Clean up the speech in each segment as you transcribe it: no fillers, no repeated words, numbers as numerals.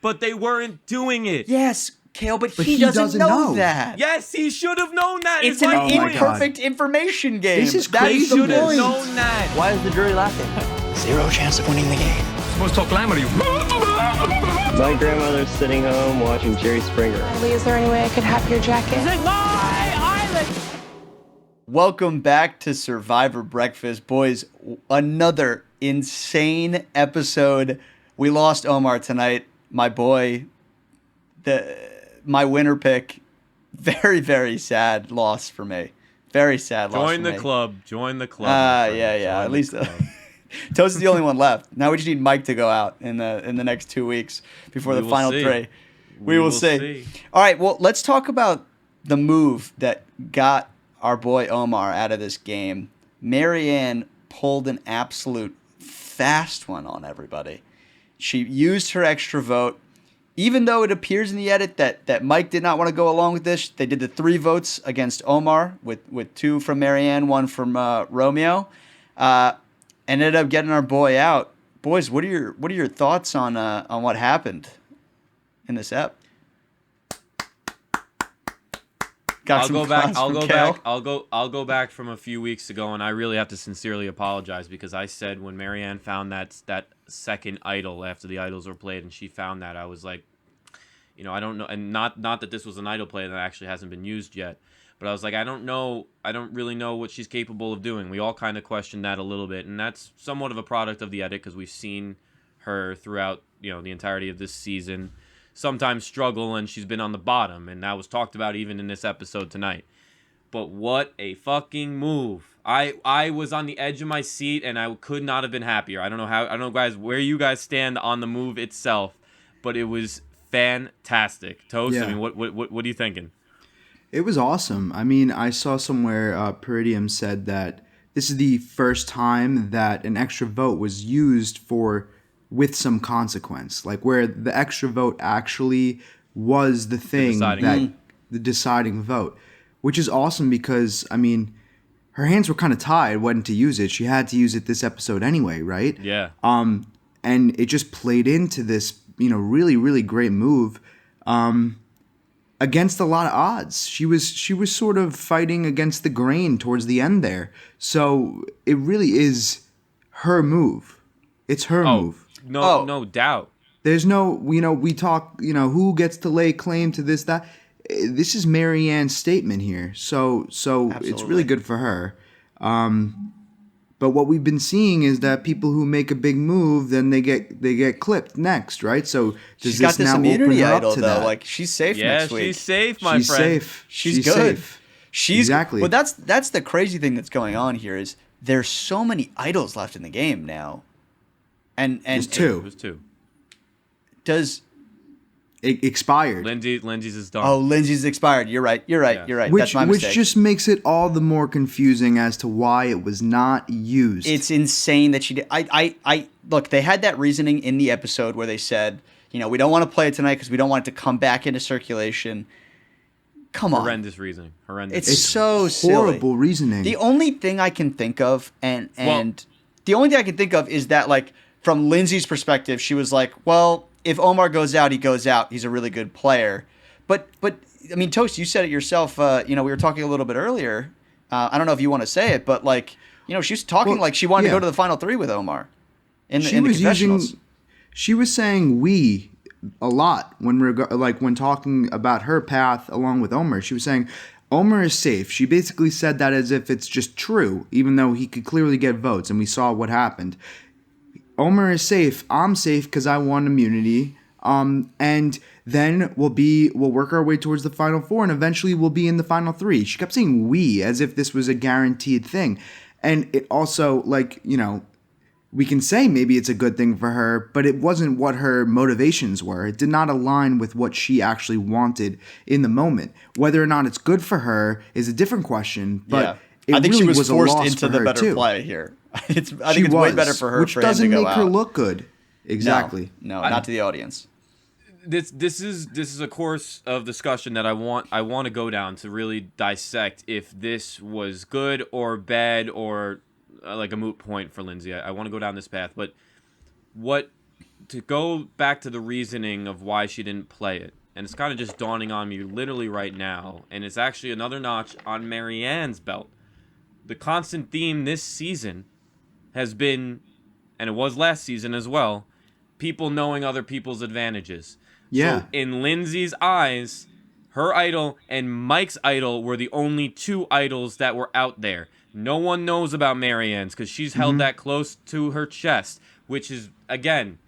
but they weren't doing it. Yes, Kale, but he doesn't know that. Yes, he should have known that. It's an imperfect information game. This is That crazy. is the Should have point. known that. Why is the jury laughing? 0 chance of winning the game. Supposed to talk glamour to you. My grandmother's sitting home watching Jerry Springer. Lee, is there any way I could have your jacket? Welcome back to Survivor Breakfast. Boys, another insane episode. We lost Omar tonight. My boy, my winner pick. Very, very sad loss for me. Very sad loss for me. Join the club. Yeah. At least Toast is the only one left. Now we just need Mike to go out in the next 2 weeks before the final three. We will see. All right, well, let's talk about the move that got our boy Omar out of this game. Maryanne pulled an absolute fast one on everybody. She used her extra vote. Even though it appears in the edit that Mike did not want to go along with this, they did the 3 votes against Omar with 2 from Maryanne, 1 from Romeo. Ended up getting our boy out. Boys, what are your thoughts on what happened in this ep? I'll go back from a few weeks ago, and I really have to sincerely apologize because I said when Maryanne found that second idol after the idols were played, and she found that, I was like, I don't know, and not that this was an idol play that actually hasn't been used yet, but I was like, I don't really know what she's capable of doing. We all kind of questioned that a little bit, and that's somewhat of a product of the edit because we've seen her throughout the entirety of this season sometimes struggle, and she's been on the bottom, and that was talked about even in this episode tonight. But what a fucking move. I was on the edge of my seat, and I could not have been happier. I don't know, guys, where you guys stand on the move itself, but it was fantastic. Toast, yeah. I mean, what are you thinking? It was awesome. I mean, I saw somewhere Peridium said that this is the first time that an extra vote was used with some consequence, like where the extra vote actually was the thing the deciding vote, which is awesome because, I mean, her hands were kind of tied when to use it. She had to use it this episode anyway, right? Yeah. And it just played into this, really, really great move against a lot of odds. She was sort of fighting against the grain towards the end there. So it really is her move. It's her move. No doubt. There's no, we talk, who gets to lay claim to this, that. This is Maryanne's statement here. So Absolutely. It's really good for her. But what we've been seeing is that people who make a big move, then they get clipped next, right? So she's got this immunity idol, though. That? Like, she's safe next week. Yeah, she's safe, my friend. Safe. She's good. Safe. Exactly. Well, that's the crazy thing that's going on here is there's so many idols left in the game now. And there's 2. There's 2. Does it expired? Lindsay's is done. Oh, Lindsay's expired. You're right. Yeah. You're right. Which, that's my mistake. Which just makes it all the more confusing as to why it was not used. It's insane that she did. I look. They had that reasoning in the episode where they said, we don't want to play it tonight because we don't want it to come back into circulation. Come on. Horrendous reasoning. It's so silly. Horrible reasoning. The only thing I can think of, the only thing I can think of is that, like, from Lindsay's perspective, she was like, well, if Omar goes out, he goes out. He's a really good player. But I mean, Toast, you said it yourself. We were talking a little bit earlier. I don't know if you want to say it, but, like, she was talking like she wanted to go to the final 3 with Omar in the confessionals. She was saying we a lot when talking about her path along with Omar. She was saying Omar is safe. She basically said that as if it's just true, even though he could clearly get votes, and we saw what happened. Omar is safe. I'm safe because I won immunity. And then we'll work our way towards the final 4, and eventually we'll be in the final 3. She kept saying we as if this was a guaranteed thing. And it also, we can say maybe it's a good thing for her, but it wasn't what her motivations were. It did not align with what she actually wanted in the moment. Whether or not it's good for her is a different question, but I think really she was forced into the better too. play here. I think it's way better for her which for him to doesn't go make her out. look good. Exactly. No, not to the audience. This is a course of discussion that I want to go down to really dissect if this was good or bad or like a moot point for Lindsay. I want to go down this path, but what to go back to the reasoning of why she didn't play it, and it's kind of just dawning on me literally right now, and it's actually another notch on Maryanne's belt. The constant theme this season has been, and it was last season as well, people knowing other people's advantages. Yeah. So in Lindsay's eyes, her idol and Mike's idol were the only two idols that were out there. No one knows about Maryanne's because she's held that close to her chest, which is, again,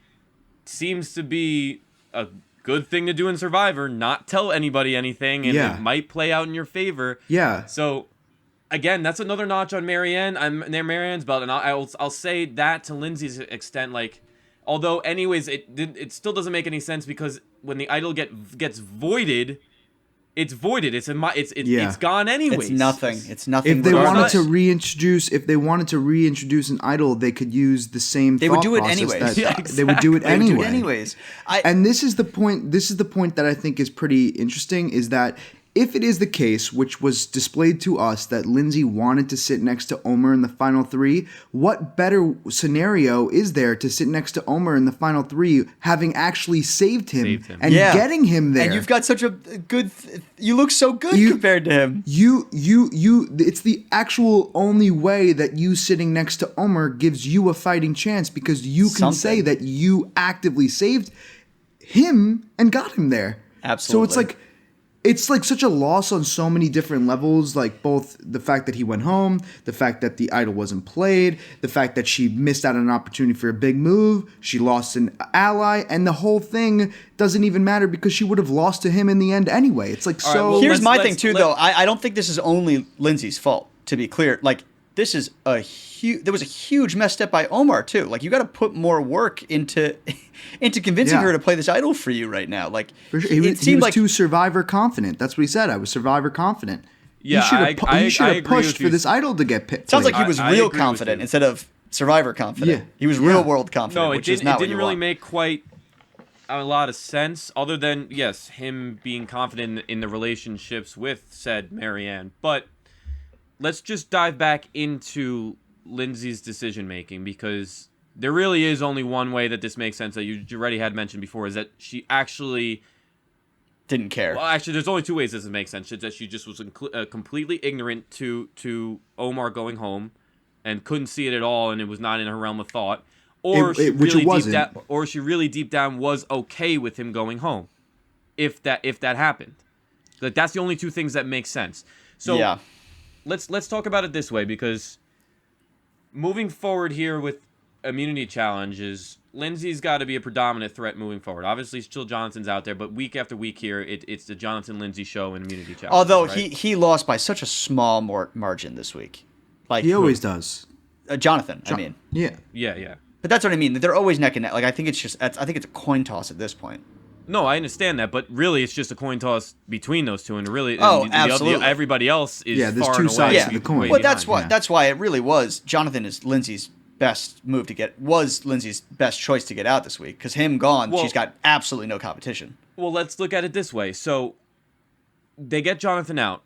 seems to be a good thing to do in Survivor, not tell anybody anything, and it might play out in your favor. Yeah. So, again, that's another notch on Maryanne. Maryanne's belt, and I'll say that to Lindsay's extent, like, although, anyways, it still doesn't make any sense because when the idol gets voided, it's voided. It's gone anyways. It's nothing. It's nothing. If they wanted to reintroduce, an idol, they could use the same. They would do it anyways. They would do it anyway. They would do it anyways. And this is the point. This is the point that I think is pretty interesting. Is that if it is the case, which was displayed to us, that Lindsay wanted to sit next to Omar in the final three, what better scenario is there to sit next to Omar in the final three, having actually saved him. And getting him there? And you've got such a good. You look so good compared to him. You. It's the actual only way that you sitting next to Omar gives you a fighting chance because you can say that you actively saved him and got him there. Absolutely. So it's like such a loss on so many different levels, like both the fact that he went home, the fact that the idol wasn't played, the fact that she missed out on an opportunity for a big move, she lost an ally, and the whole thing doesn't even matter because she would have lost to him in the end anyway. It's like Here's my thing too, though. I don't think this is only Lindsay's fault, to be clear. Like, this is there was a huge mess up by Omar too. Like, you got to put more work into convincing her to play this idol for you right now. Like, for sure. He was too Survivor confident. That's what he said. I was Survivor confident. Yeah, he should have pushed for this idol to get picked. Sounds like he was real confident instead of Survivor confident. Yeah. He was real world confident. No, it didn't really make quite a lot of sense, other than him being confident in the relationships with said Maryanne. But let's just dive back into Lindsay's decision making, because there really is only one way that this makes sense that you already had mentioned before, is that she actually didn't care. Well, actually, there's only two ways this makes sense. It's that she just was completely ignorant to Omar going home and couldn't see it at all, and it was not in her realm of thought, or she really deep down was okay with him going home, if that happened. Like, that's the only two things that make sense. So let's talk about it this way, because moving forward here with immunity challenges, Lindsay's got to be a predominant threat moving forward. Obviously, still Jonathan's out there, but week after week here, it's the Jonathan-Lindsay show in immunity challenge. Although he lost by such a small margin this week. Like, he always does. Jonathan, I mean. Yeah. But that's what I mean. They're always neck and neck. Like, I think it's a coin toss at this point. No, I understand that, but really, it's just a coin toss between those two, and really, absolutely. Everybody else is there's far two and away. sides to the coin. Well, that's why it really was. Jonathan is Lindsay's best Lindsay's best choice to get out this week, because him gone, she's got absolutely no competition. Well, let's look at it this way. So they get Jonathan out.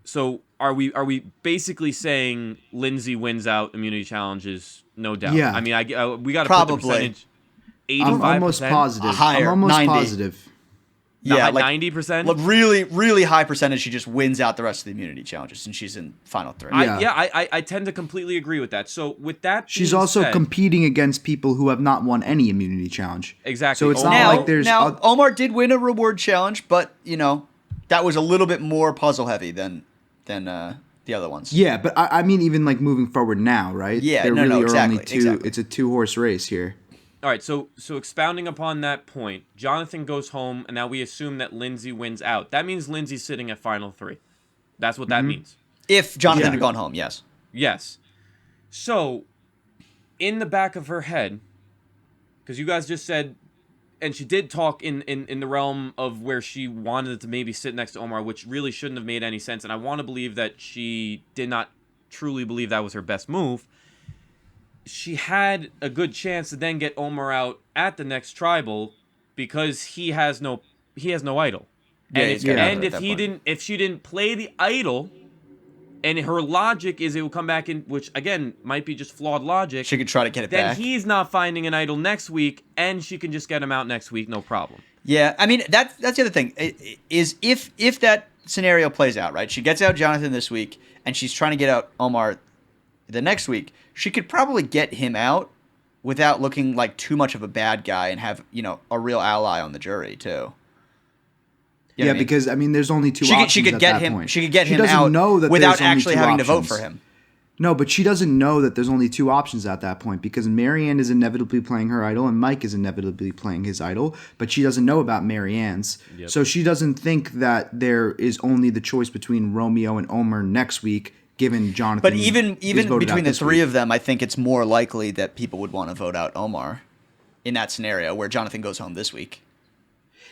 So are we basically saying Lindsay wins out immunity challenges? No doubt. Yeah. I mean, we got to put the percentage. 85%? I'm almost positive. Higher, I'm almost 90. positive. Yeah, like 90%. Like really, really high percentage. She just wins out the rest of the immunity challenges, and she's in final three. I tend to completely agree with that. So with that, she's also competing against people who have not won any immunity challenge. Exactly. So it's not like there's Omar did win a reward challenge, but that was a little bit more puzzle heavy than the other ones. Yeah, but I mean, even like moving forward now, right? Yeah, exactly. Exactly. It's a 2-horse race here. All right, so expounding upon that point, Jonathan goes home, and now we assume that Lindsay wins out. That means Lindsay's sitting at final three. That's what that means. If Jonathan had gone home, yes. Yes. So, in the back of her head, because you guys just said, and she did talk in the realm of where she wanted to maybe sit next to Omar, which really shouldn't have made any sense, and I want to believe that she did not truly believe that was her best move. She had a good chance to then get Omar out at the next tribal, because he has no idol. And if she didn't play the idol and her logic is it will come back in, which again might be just flawed logic. She could try to get it then back. Then he's not finding an idol next week, and she can just get him out next week, no problem. Yeah, I mean that's the other thing is if that scenario plays out, right? She gets out Jonathan this week, and she's trying to get out Omar the next week. She could probably get him out without looking like too much of a bad guy and have a real ally on the jury too. Yeah, because I mean, there's only two options. She could at get that him. point. She could get him doesn't out know that without there's only actually two having to vote options. for him. No, but she doesn't know that there's only two options at that point because Maryanne is inevitably playing her idol and Mike is inevitably playing his idol, but she doesn't know about Maryanne's. Yep. So she doesn't think that there is only the choice between Romeo and Omar next week, given Jonathan. But even between the three of them, I think it's more likely that people would want to vote out Omar in that scenario where Jonathan goes home this week.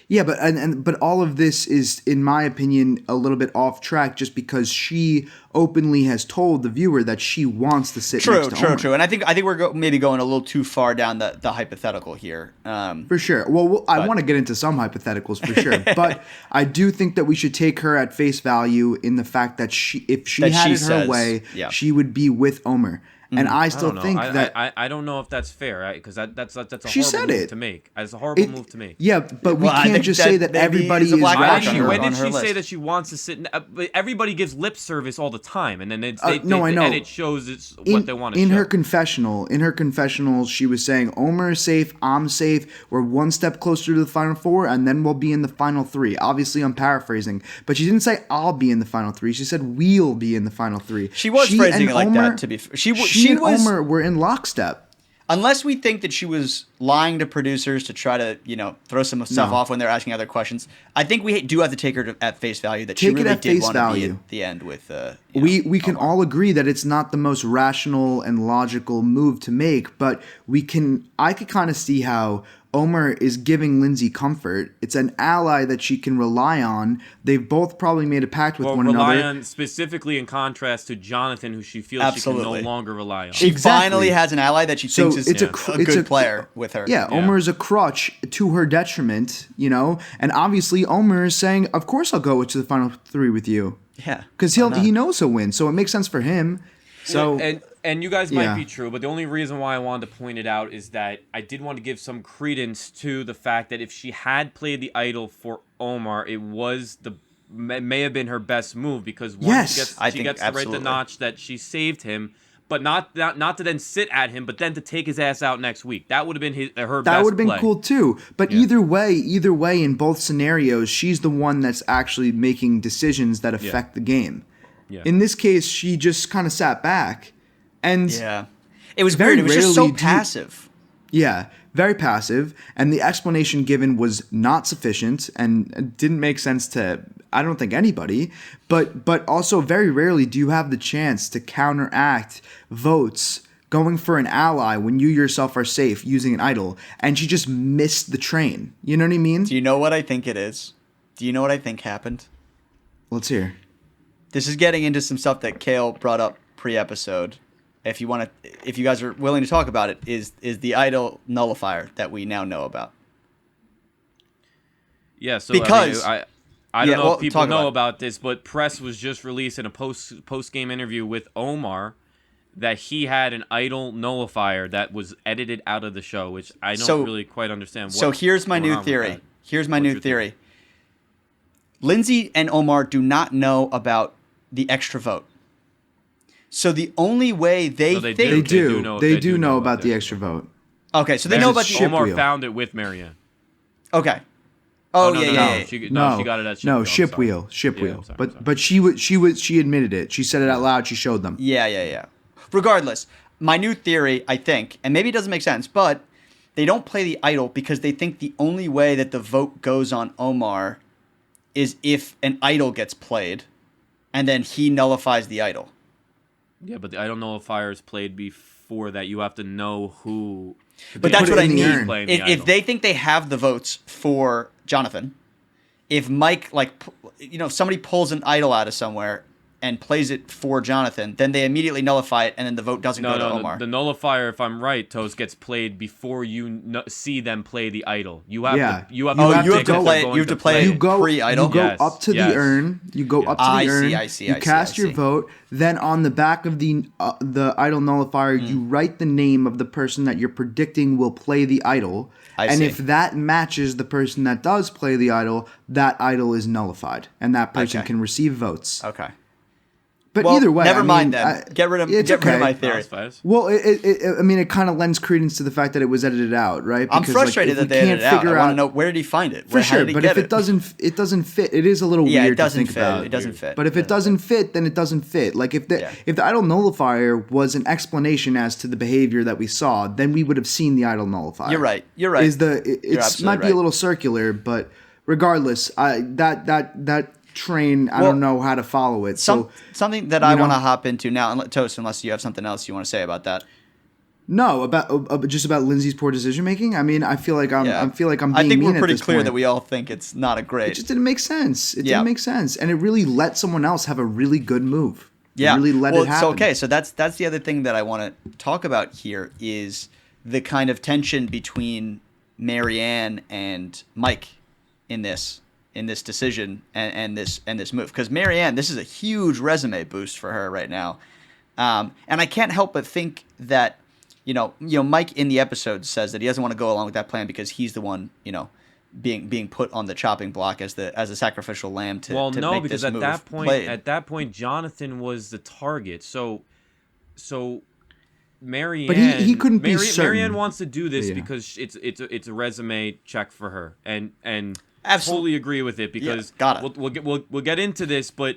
Yeah, but all of this is, in my opinion, a little bit off track just because she openly has told the viewer that she wants to sit next to Omar. True. And I think we're maybe going a little too far down the hypothetical here. For sure. Well, I want to get into some hypotheticals for sure, but I do think that we should take her at face value in the fact that if she had it her way, she would be with Omar. And I still think that I don't know if that's fair, because that's a she horrible move to make. It's a horrible move to make. Yeah, but we can't just say that everybody is rational. When did she say that she wants to sit? Everybody gives lip service all the time, and then I know. And it shows it's what they want to show. In her confessional, she was saying, "Omar is safe. I'm safe. We're one step closer to the final four, and then we'll be in the final three." Obviously, I'm paraphrasing, but she didn't say I'll be in the final three. She said we'll be in the final three. She was phrasing it like that. To be fair, she and Omar were in lockstep. Unless we think that she was lying to producers to try to, throw some stuff off when they're asking other questions, I think we do have to take her at face value that she really did want to be at the end with. We can all agree that it's not the most rational and logical move to make, but I could kind of see how Omar is giving Lindsay comfort. It's an ally that she can rely on. They've both probably made a pact with one another. Rely on specifically in contrast to Jonathan, who she feels she can no longer rely on. She finally has an ally that she thinks is a good player with her. Yeah, Omar is a crutch to her detriment, and obviously Omar is saying, of course I'll go to the final three with you. Yeah. Because he knows he'll win, so it makes sense for him. So and you guys might be true, but the only reason why I wanted to point it out is that I did want to give some credence to the fact that if she had played the idol for Omar, it may have been her best move because she gets to write the notch that she saved him, but not to then sit at him, but then to take his ass out next week. That would have been her best. That would have been cool too. But either way, in both scenarios, she's the one that's actually making decisions that affect the game. Yeah. In this case, she just kind of sat back. And it was weird. It was just so passive. Very passive. And the explanation given was not sufficient and didn't make sense to, I don't think, anybody. But also very rarely do you have the chance to counteract votes going for an ally when you yourself are safe using an idol. And she just missed the train. You know what I mean? Do you know what I think it is? Do you know what I think happened? Let's hear. This is getting into some stuff that Kale brought up pre-episode. If you guys are willing to talk about it, is the idol nullifier that we now know about. Yeah, so because I don't know if people know about this, but press was just released in a post-game interview with Omar that he had an idol nullifier that was edited out of the show, which I don't really quite understand. So here's my new theory. Lindsay and Omar do not know about the extra vote. So the only way they do know about the extra vote. Okay, so they know about the Omar found it with Maryanne. Okay. She got it at Ship Wheel. Ship Wheel. Ship Wheel. But she admitted it. She said it out loud. She showed them. Yeah. Regardless, my new theory, I think, and maybe it doesn't make sense, but they don't play the idol because they think the only way that the vote goes on Omar is if an idol gets played, and then he nullifies the idol. Yeah, but the idol nullifier is played before that. You have to know who. But that's what I mean. If they think they have the votes for Jonathan, if Mike, somebody pulls an idol out of somewhere and plays it for Jonathan, then they immediately nullify it, and then the vote doesn't go to Omar. The nullifier, if I'm right, Toast, gets played before you see them play the idol. You have to play it pre-idol. You go up to the urn. You go up to the urn. I see. You cast your vote. Then on the back of the idol nullifier, you write the name of the person that you're predicting will play the idol. If that matches the person that does play the idol, that idol is nullified, and that person can receive votes. Okay. But either way, never mind then. Get rid of my theory. Well, it kind of lends credence to the fact that it was edited out, right? Because, I'm frustrated that they edited it out. I want to know, where did he find it? For sure, but if it doesn't fit, it is a little weird to think about. It doesn't fit. But if it doesn't fit, then it doesn't fit. Like if the idol nullifier was an explanation as to the behavior that we saw, then we would have seen the idol nullifier. You're right. It might be a little circular, but regardless, that train, I don't know how to follow it. Something that I want to hop into now, Toast, unless you have something else you want to say about that. No, about just about Lindsay's poor decision making. I mean, I feel like I'm being I think mean we're pretty at this clear point. that we all think it's not a great. It just didn't make sense. It didn't make sense, and it really let someone else have a really good move. Yeah, really let it happen. So that's the other thing that I want to talk about here is the kind of tension between Maryanne and Mike in this decision and this move, because Maryanne, this is a huge resume boost for her right now, and I can't help but think that Mike in the episode says that he doesn't want to go along with that plan because he's the one being put on the chopping block as a sacrificial lamb to make because this at move that point Jonathan was the target, so Maryanne, but he couldn't be certain. Maryanne wants to do this because it's a resume check for her, and absolutely totally agree with it, because we'll get into this, but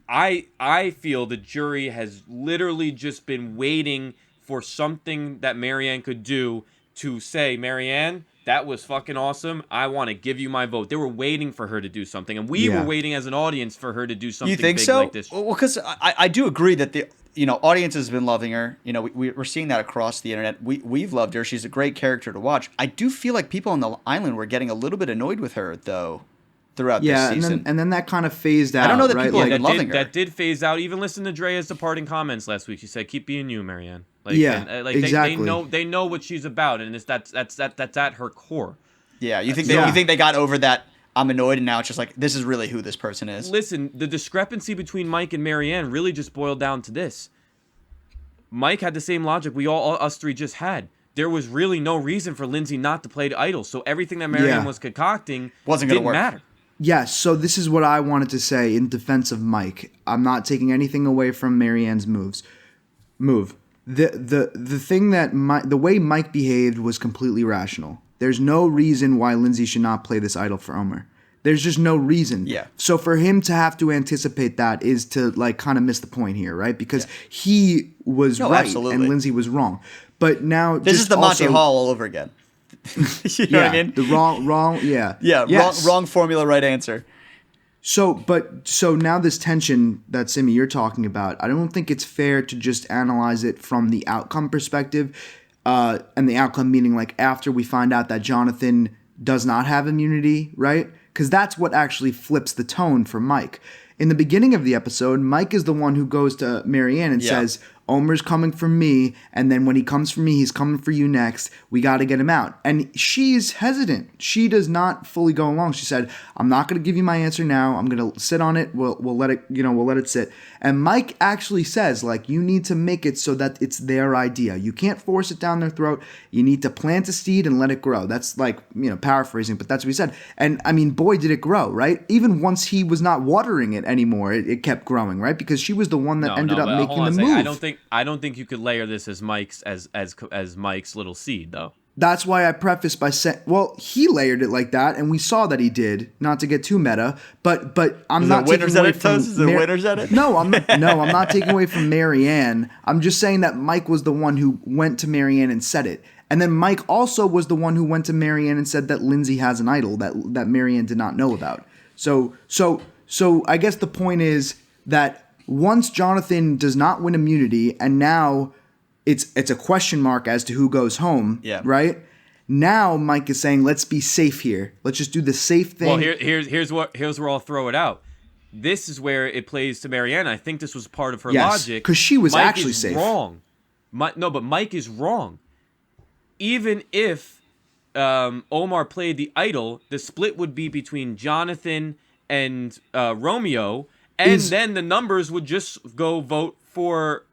I feel the jury has literally just been waiting for something that Maryanne could do to say, Maryanne, that was fucking awesome. I want to give you my vote. They were waiting for her to do something, and we were waiting as an audience for her to do something big like this. Well, because I do agree that the audience has been loving her. We're seeing that across the internet. We've loved her. She's a great character to watch. I do feel like people on the island were getting a little bit annoyed with her, though, throughout this season. And then that kind of phased out. I don't know that people have been loving her. That did phase out. Even listen to Drea's departing comments last week. She said, "Keep being you, Maryanne." Exactly. They know what she's about, and that's at her core. Yeah, you think they got over that? I'm annoyed, and now it's just like, this is really who this person is. Listen, the discrepancy between Mike and Maryanne really just boiled down to this. Mike had the same logic us three just had. There was really no reason for Lindsay not to play the idol, so everything that Maryanne was concocting didn't matter. Yes, so this is what I wanted to say in defense of Mike. I'm not taking anything away from Maryanne's move. The thing that the way Mike behaved was completely rational. There's no reason why Lindsay should not play this idol for Omar. There's just no reason. Yeah. So for him to have to anticipate that is to kind of miss the point here, right? Because he was right and Lindsay was wrong. But now this is the Monty Hall all over again. You know what I mean? The wrong. Yeah. Yeah. Yes. Wrong formula, right answer. So now this tension that Simi you're talking about, I don't think it's fair to just analyze it from the outcome perspective, and the outcome meaning like after we find out that Jonathan does not have immunity, right? Because that's what actually flips the tone for Mike. In the beginning of the episode, Mike is the one who goes to Maryanne and says, Omar's coming for me, and then when he comes for me, he's coming for you next. We got to get him out. And she's hesitant. She does not fully go along. She said, I'm not going to give you my answer now. I'm going to sit on it. We'll let it, we'll let it sit. And Mike actually says, you need to make it so that it's their idea. You can't force it down their throat. You need to plant a seed and let it grow. That's paraphrasing, but that's what he said. And I mean, boy, did it grow, right? Even once he was not watering it anymore, it kept growing, right? Because she was the one that ended up making the move. I don't think you could layer this as Mike's as Mike's little seed, though. That's why I prefaced by saying, well, he layered it like that, and we saw that he did. Not to get too meta, but I'm not taking away from. Is there winners at it? No, I'm not taking away from Maryanne. I'm just saying that Mike was the one who went to Maryanne and said it, and then Mike also was the one who went to Maryanne and said that Lindsay has an idol that Maryanne did not know about. So I guess the point is that once Jonathan does not win immunity, and now it's a question mark as to who goes home, right? Now Mike is saying, let's be safe here. Let's just do the safe thing. Well, here's where I'll throw it out. this is where it plays to Maryanne. I think this was part of her Yes, logic. because she was Mike actually is safe. Wrong. No, but Mike is wrong. Even if Omar played the idol, the split would be between Jonathan and Romeo, and then the numbers would just go vote for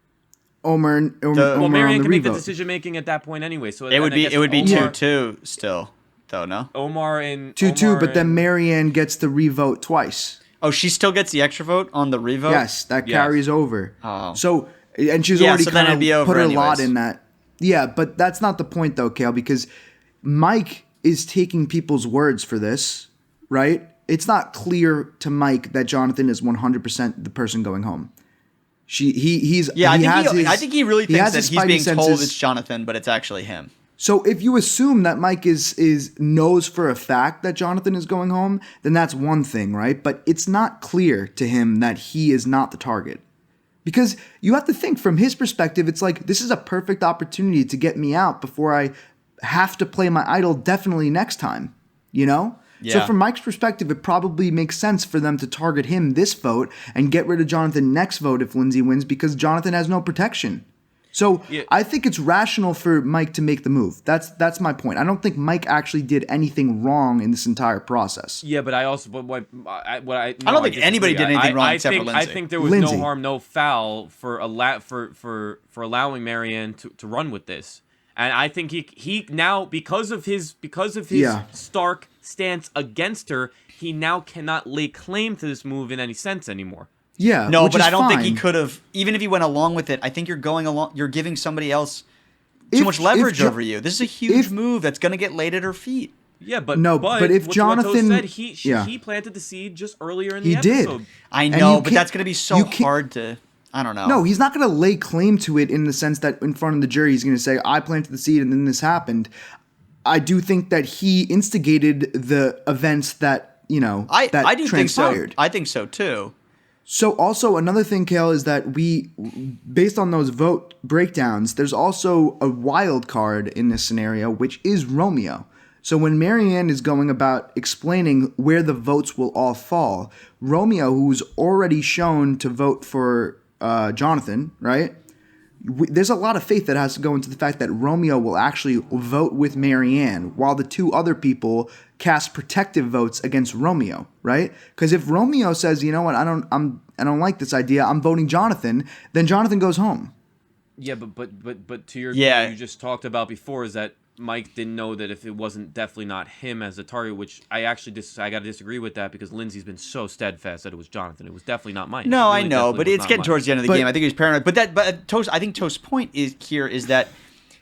Omar well, Maryanne can make the revote. decision making at that point anyway. So It would be Omar, 2-2 still, though, no? Omar and 2-2, but then Maryanne gets the revote twice. Oh, she still gets the extra vote on the revote? Yes, that carries over. Oh. So, and she's Yeah, already so then kind it'd be of over put her lot anyways. in that. Yeah, but that's not the point though, Kale, because Mike is taking people's words for this, right? It's not clear to Mike that Jonathan is 100% the person going home. I think he really thinks that he's being told senses. it's Jonathan, but it's actually him. So if you assume that Mike is knows for a fact that Jonathan is going home, then that's one thing, right? But it's not clear to him that he is not the target. Because you have to think from his perspective, it's like, this is a perfect opportunity to get me out before I have to play my idol definitely next time, you know? So Yeah. from Mike's perspective, it probably makes sense for them to target him this vote and get rid of Jonathan next vote if Lindsay wins because Jonathan has no protection. So I think it's rational for Mike to make the move. That's my point. I don't think Mike actually did anything wrong in this entire process. Yeah, but I also I don't think anybody did anything wrong except for Lindsay. I think there was Lindsay. no harm, no foul for allowing Maryanne to run with this, and I think he now because of his stark stance against her, he now cannot lay claim to this move in any sense anymore. Yeah, No, which but is I don't think he fine. could have. Even if he went along with it, I think you're giving somebody else too much leverage over you. This is a huge move that's going to get laid at her feet. Yeah, but if Jonathan, said, he planted the seed just earlier in the He did. episode. I And know, you but can't- that's going to be so you can't- hard to. I don't know. No, he's not going to lay claim to it in the sense that in front of the jury he's going to say, I planted the seed and then this happened. I do think that he instigated the events that, I that do transpired. think so. I think so too. So also another thing, Kale, is that based on those vote breakdowns, there's also a wild card in this scenario, which is Romeo. So when Maryanne is going about explaining where the votes will all fall, Romeo, who's already shown to vote for Jonathan, right? There's a lot of faith that has to go into the fact that Romeo will actually vote with Maryanne, while the two other people cast protective votes against Romeo, right? Because if Romeo says, you know what, I don't like this idea, I'm voting Jonathan, then Jonathan goes home. Yeah, but to your Yeah. you just talked about before is that Mike didn't know that if it wasn't definitely not him as the target, which I actually I got to disagree with that because Lindsay's been so steadfast that it was Jonathan. It was definitely not Mike. No, It I really know, definitely but was it's not getting Mike. towards the end of the game. I think he's paranoid. But Toast, I think Toast's point is that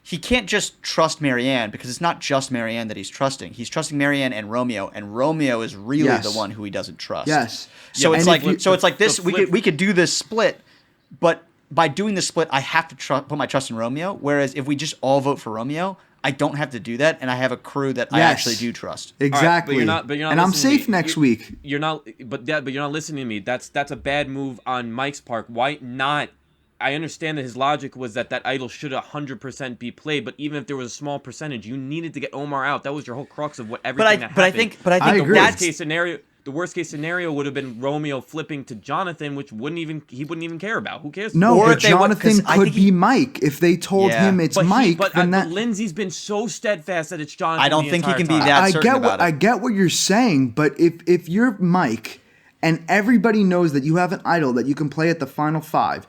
he can't just trust Maryanne because it's not just Maryanne that he's trusting. He's trusting Maryanne and Romeo is really Yes. the one who he doesn't trust. Yes. So Yeah, it's but like the it's like this. flip- We could do this split, but by doing the split, I have to put my trust in Romeo. Whereas if we just all vote for Romeo, I don't have to do that, and I have a crew that I Yes. actually do trust. Exactly. you're not and I'm listening to safe me. next week. You're not, but you're not listening to me. That's a bad move on Mike's part. Why not? I understand that his logic was that idol should 100% be played, but even if there was a small percentage, you needed to get Omar out. That was your whole crux of what everything that happened. But I think agree. The worst case scenario would have been Romeo flipping to Jonathan, which he wouldn't even care about. Who cares? No, Or but if they would- 'cause Jonathan I could think be Mike. If they told Yeah. him it's but Mike, then that... Lindsay's been so steadfast that it's Jonathan. I don't the think he entire can be time. that I certain get about it. I get what you're saying, but if you're Mike and everybody knows that you have an idol that you can play at the final 5,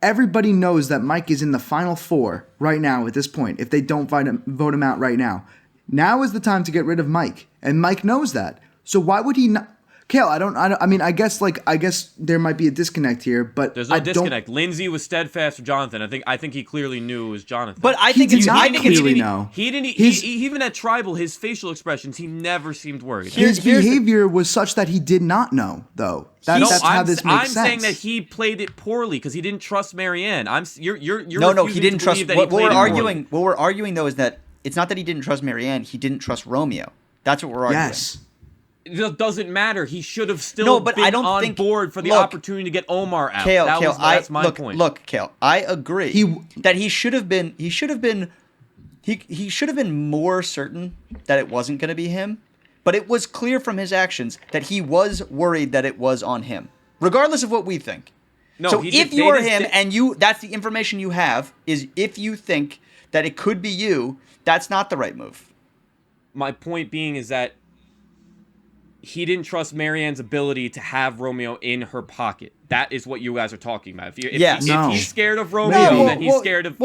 everybody knows that Mike is in the final 4 right now at this point. If they don't vote him out right now, now is the time to get rid of Mike, and Mike knows that. So why would he not? Kale, I mean, I guess there might be a disconnect here, but There's no I don't. disconnect. Lindsay was steadfast for Jonathan. I think he clearly knew it was Jonathan. But I He think did it's not I think it's clearly know. He didn't. His- He, even at tribal, his facial expressions, he never seemed worried. His Here's the- behavior was such that he did not know, though. That's how this makes I'm sense. saying that he played it poorly because he didn't trust Maryanne. You're No, he refusing didn't to trust. believe that he What played we're it arguing, poorly. what we're arguing though, is that it's not that he didn't trust Maryanne. He didn't trust Romeo. That's what we're arguing. Yes. It doesn't matter. He should have still No, but been I don't on think- board for the look, opportunity to get Omar out. Kale, That's my point. Look, Kale, I agree that he should have been more certain that it wasn't going to be him, but it was clear from his actions that he was worried that it was on him. regardless of what we think. No, So if you are him and that's the information you have, is if you think that it could be you, that's not the right move. My point being is that he didn't trust Maryanne's ability to have Romeo in her pocket. That is what you guys are talking about. If he's scared of Romeo, then he's scared of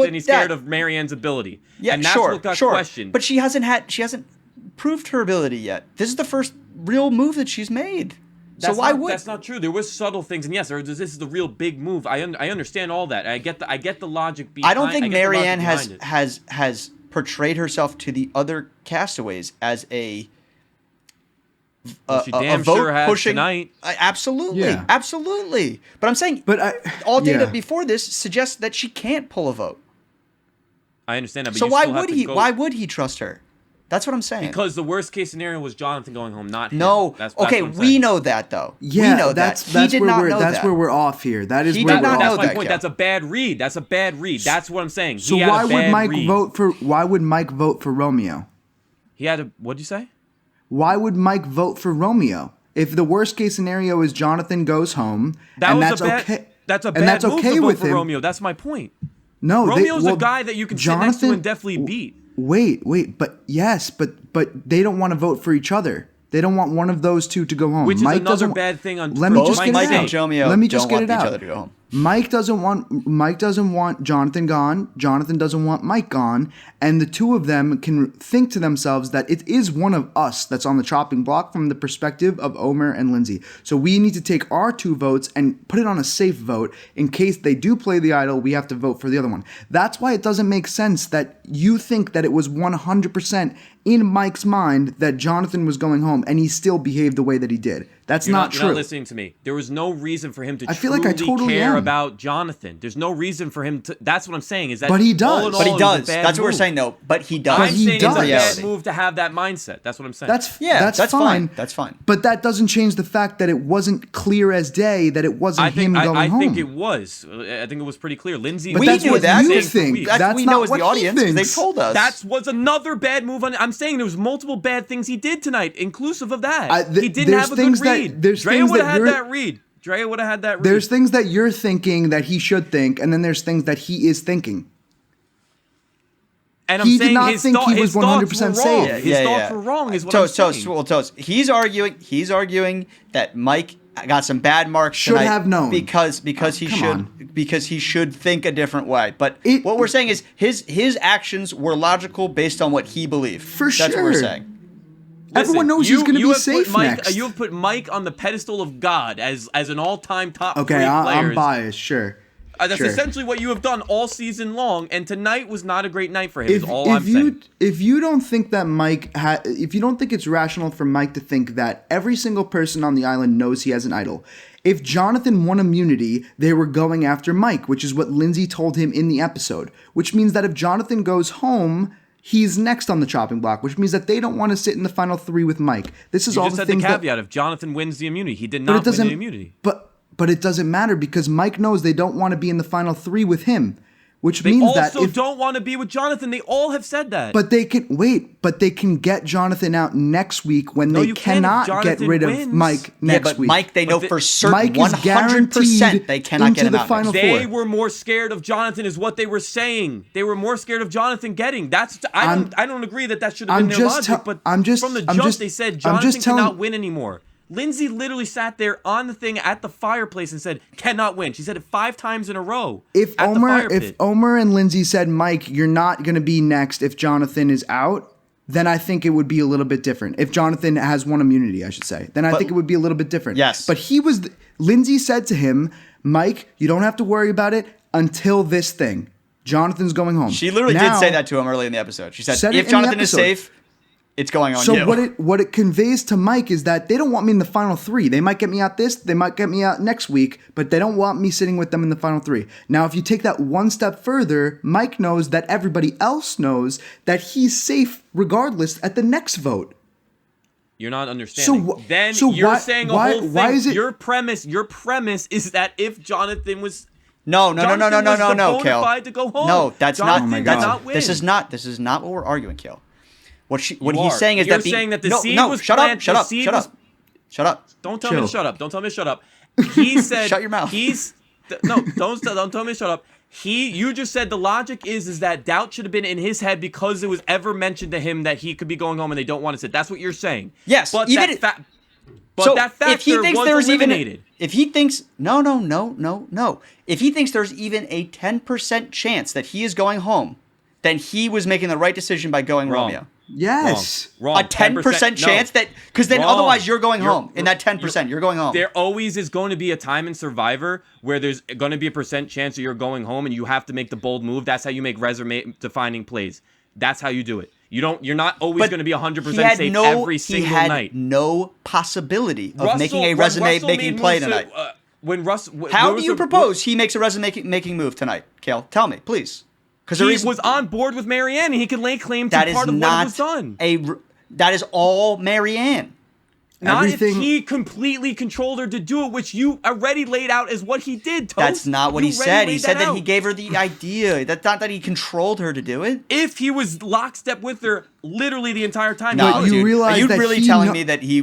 Maryanne's ability. Yeah, and that's what got questioned. But she hasn't proved her ability yet. This is the first real move that she's made. That's not true. There was subtle things, and yes, this is the real big move. I understand all that. I get the logic behind. I don't think Maryanne has portrayed herself to the other castaways as a she damn vote sure has pushing tonight. Absolutely. But I'm saying, all data before this suggests that she can't pull a vote. I understand that. But so why would he trust her? That's what I'm saying. Because the worst case scenario was Jonathan going home, not him. No. Okay, we know that though. Yeah, we know that's that. He did not know that. That's where we're off here. That is he where did we're not off. know That's my that, point. Kel. That's a bad read. That's what I'm saying. So why would Mike vote for Romeo? He had a. What'd you say? Why would Mike vote for Romeo if the worst case scenario is Jonathan goes home That's a bad move to vote for Romeo. That's my point. No, Romeo's a guy that you can sit next to and definitely beat. Wait, but they don't want to vote for each other. They don't want one of those two to go home. Which is Mike another bad thing on Let me just get Mike it out. and Romeo Let me just don't get want it each out. other to go home. Mike doesn't want Jonathan gone. Jonathan doesn't want Mike gone. And the two of them can think to themselves that it is one of us that's on the chopping block from the perspective of Omar and Lindsay. So we need to take our 2 votes and put it on a safe vote. In case they do play the idol, we have to vote for the other one. That's why it doesn't make sense that you think that it was 100% in Mike's mind that Jonathan was going home and he still behaved the way that he did. That's not true. You're not listening to me. There was no reason for him to totally care am. about Jonathan. There's no reason for him to. That's what I'm saying. Is that But he does. all in all, But he it was does. a bad That's what we're move. saying, though. But he does. I'm saying it's a bad reality. move to have that mindset. That's what I'm saying. That's That's fine. That's fine. But that doesn't change the fact that it wasn't clear as day that it wasn't him going home. I think it was. I think it was pretty clear. Lindsay. But we that's knew what that. you That's think. That's we not know as what the he audience because they thinks. told us. That was another bad move. I'm saying there was multiple bad things he did tonight, inclusive of that. He didn't have a good read. Drea would have had that read. Drea would have had that read. There's things that you're thinking that he should think, and then there's things that he is thinking. And I'm He saying did not his think he his was thoughts 100% were safe. wrong. His thoughts were wrong, is what I'm saying. Toast. He's arguing that Mike got some bad marks Should tonight have known. because he should think a different way. But what we're saying is his actions were logical based on what he believed. For That's what we're sure. saying. Everyone knows he's going to be safe next. You have put Mike on the pedestal of God as an all-time top 3 Okay, players. I'm biased, sure. That's Sure. essentially what you have done all season long, and tonight was not a great night for him. Is all I'm saying. If you don't think that if you don't think it's rational for Mike to think that every single person on the island knows he has an idol, if Jonathan won immunity, they were going after Mike, which is what Lindsay told him in the episode. Which means that if Jonathan goes home, he's next on the chopping block, which means that they don't want to sit in the final 3 with Mike. This is You all just the said the things caveat if Jonathan wins the immunity. He did but not win the immunity. But it doesn't matter because Mike knows they don't want to be in the final 3 with him, which They means that also don't want to be with Jonathan. They all have said that. But they can get Jonathan out next week when they you can't if cannot get Jonathan rid of wins. Mike next week. Mike, they know for certain, Mike is 100% they cannot get him into the out. final They 4. were more scared of Jonathan, is what they were saying. They were more scared of Jonathan getting. I don't agree that should have been their logic. But from the jump, they said Jonathan cannot win anymore. Lindsay literally sat there on the thing at the fireplace and said, "Cannot win." She said it 5 times in a row. If Omar and Lindsay said, "Mike, you're not going to be next if Jonathan is out," then I think it would be a little bit different. If Jonathan has won immunity, I should say, then I think it would be a little bit different. Yes. But Lindsay said to him, "Mike, you don't have to worry about it until this thing. Jonathan's going home." She literally did say that to him early in the episode. She said if Jonathan is safe, it's going on you. So what it conveys to Mike is that they don't want me in the final 3. They might get me out they might get me out next week, but they don't want me sitting with them in the final 3. Now, if you take that one step further, Mike knows that everybody else knows that he's safe regardless at the next vote. You're not understanding. You're saying a whole thing. Why is it? Your premise is that if Jonathan was No, Kel. to go home, No, that's Jonathan not. did not win. This is not what we're arguing, Kel. What he's saying is You're saying that the seed was planted. Shut up. Don't tell me to shut up. He said, Shut your mouth. Don't tell me to shut up. You just said the logic is that doubt should have been in his head because it was ever mentioned to him that he could be going home and they don't want to sit. That's what you're saying. Yes, but even that so that factor if he thinks was there's eliminated. if he thinks no. If he thinks there's even a 10% chance that he is going home, then he was making the right decision by going Romeo. Yes. Wrong. A 10% chance that because then otherwise you're going home. In that 10%, you're going home. There always is going to be a time in Survivor where there's going to be a % chance that you're going home, and you have to make the bold move. That's how you make resume-defining plays. That's how you do it. You're not always going to be 100% safe every single night. He had no possibility of making a resume-making play tonight. How do you propose he makes a resume-making move tonight, Kale? Tell me, please. Because he was on board with Maryanne, and he could lay claim to part of what was done. That is all Maryanne. Not if he completely controlled her to do it, which you already laid out as what he did, Toast. That's not what he said. He said that he gave her the idea. That's not that he controlled her to do it. If he was lockstep with her literally the entire time. No, dude. Are you really telling me that he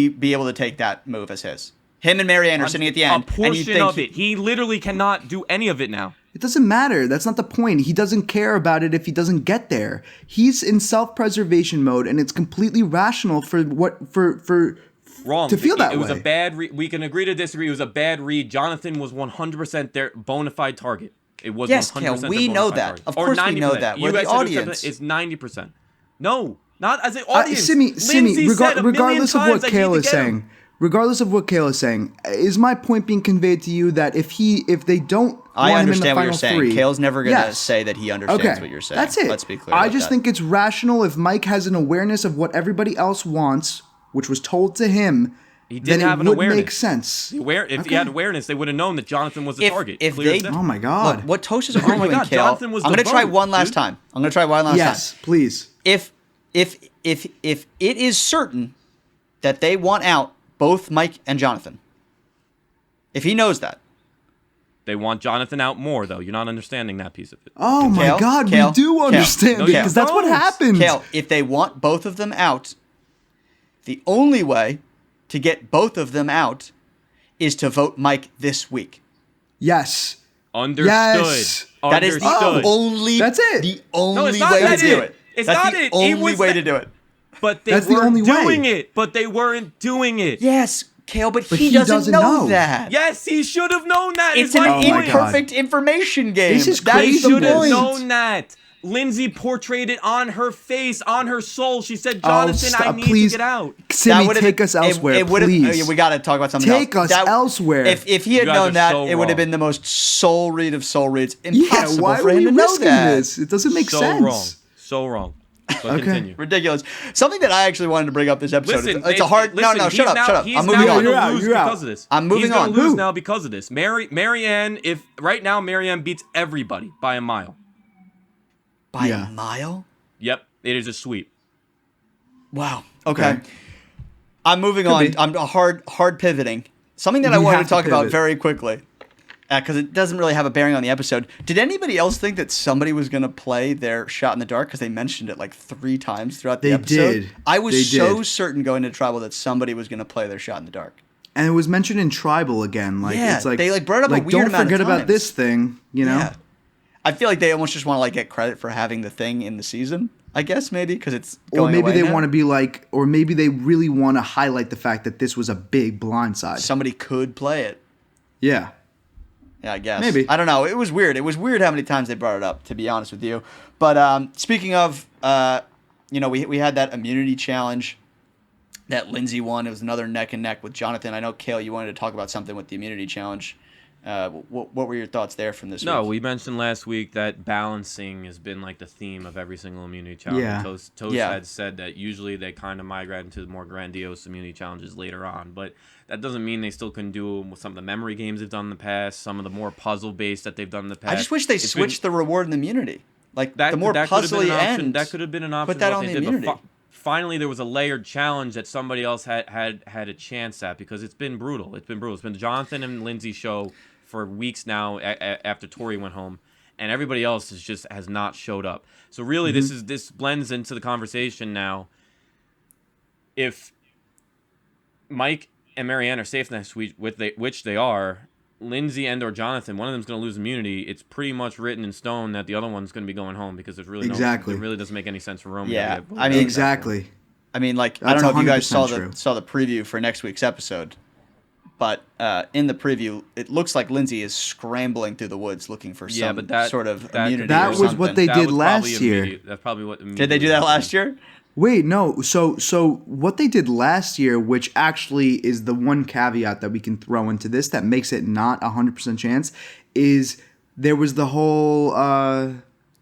be able to take that move as his? Him and Maryanne are sitting at the end. A portion of it. He literally cannot do any of it now. It doesn't matter. That's not the point. He doesn't care about it if he doesn't get there. He's in self-preservation mode, and it's completely rational for wrong to feel that way. It was a bad read. We can agree to disagree. It was a bad read. Jonathan was 100% their bona fide target. It was 100% Kale, we know that. Target. Of course we know that. We're the audience. It's 90%. No, not as an audience. Simi, regardless of what Kale is saying. Regardless of what Kale is saying, is my point being conveyed to you that if they don't I want him in the understand what you're final saying. three, Kale's never going to say that he understands what you're saying. That's it. Let's be clear. I just think it's rational if Mike has an awareness of what everybody else wants, which was told to him. He did have an awareness. Make sense. If he had awareness, they would have known that Jonathan was the target. Oh my God! Look, what Toast is arguing, Kale. Jonathan was I'm going to try one last time. Yes, please. If it is certain that they want out both Mike and Jonathan, if he knows that. They want Jonathan out more, though. You're not understanding that piece of it. Oh my God, we do understand it, because that's what happened. Kale, if they want both of them out, the only way to get both of them out is to vote Mike this week. Yes. Understood. Yes. That is the only. That's it. The only way to do it. It's not the it. only way to do it. But they weren't doing it. But they weren't doing it. Yes, Kale, but he doesn't know that. Yes, he should have known that. It's an imperfect information game. This is crazy. He should have known that. Lindsay portrayed it on her face, on her soul. She said, Jonathan, I need to get out. Simi, take us elsewhere, please. We got to talk about something else. Take us elsewhere. If he had known that, it would have been the most soul read of soul reads. Impossible for him to know that. This? It doesn't make sense. So wrong. But continue. Ridiculous. Something that I actually wanted to bring up this episode. Listen, it's a hard. Listen, no, shut up. He's I'm moving on. You're out. Because of this. I'm moving on. He's gonna lose now because of this. Maryanne, if right now Maryanne beats everybody by a mile. By a mile? Yep, it is a sweep. Wow. Okay. I'm moving on. I'm hard pivoting. Something that I wanted to talk about very quickly, because it doesn't really have a bearing on the episode. Did anybody else think that somebody was going to play their shot in the dark? Because they mentioned it like 3 times throughout the episode. They did. I was so certain going into Tribal that somebody was going to play their shot in the dark. And it was mentioned in Tribal again. Like, yeah, it's like they brought up a weird don't amount forget of times. about this thing, you know? Yeah. I feel like they almost just want to get credit for having the thing in the season. I guess maybe because it's going away. Or maybe they want to be like, or maybe they really want to highlight the fact that this was a big blindside. Somebody could play it. Yeah. Yeah, I guess. Maybe. I don't know. It was weird. It was weird how many times they brought it up, to be honest with you. But speaking of, we had that immunity challenge that Lindsay won. It was another neck and neck with Jonathan. I know, Kale, you wanted to talk about something with the immunity challenge. What were your thoughts there from this week? No, we mentioned last week that balancing has been like the theme of every single immunity challenge. Yeah. Toast had said that usually they kind of migrate into more grandiose immunity challenges later on, but that doesn't mean they still couldn't do with some of the memory games they've done in the past, some of the more puzzle-based that they've done in the past. I just wish they switched the reward and the immunity. Like, that, the more puzzly end. That could have been an option. Put that on the immunity. But finally, there was a layered challenge that somebody else had a chance at, because it's been brutal. It's been Jonathan and Lindsay's show for weeks now after Tori went home, and everybody else has not showed up. So really, this blends into the conversation now. If Mike and Maryanne are safe next week, which they are, Lindsay and or Jonathan, one of them's going to lose immunity. It's pretty much written in stone that the other one's going to be going home because there's really it really doesn't make any sense for Romeo. Yeah, I mean, exactly. I mean, like, That's I don't know if you guys 100% saw the preview for next week's episode, but in the preview, it looks like Lindsay is scrambling through the woods looking for sort of immunity. That or was something. what they did last year. That's probably what. Did they do that last year? Wait, no. So what they did last year, which actually is the one caveat that we can throw into this that makes it not 100% chance, is there was the whole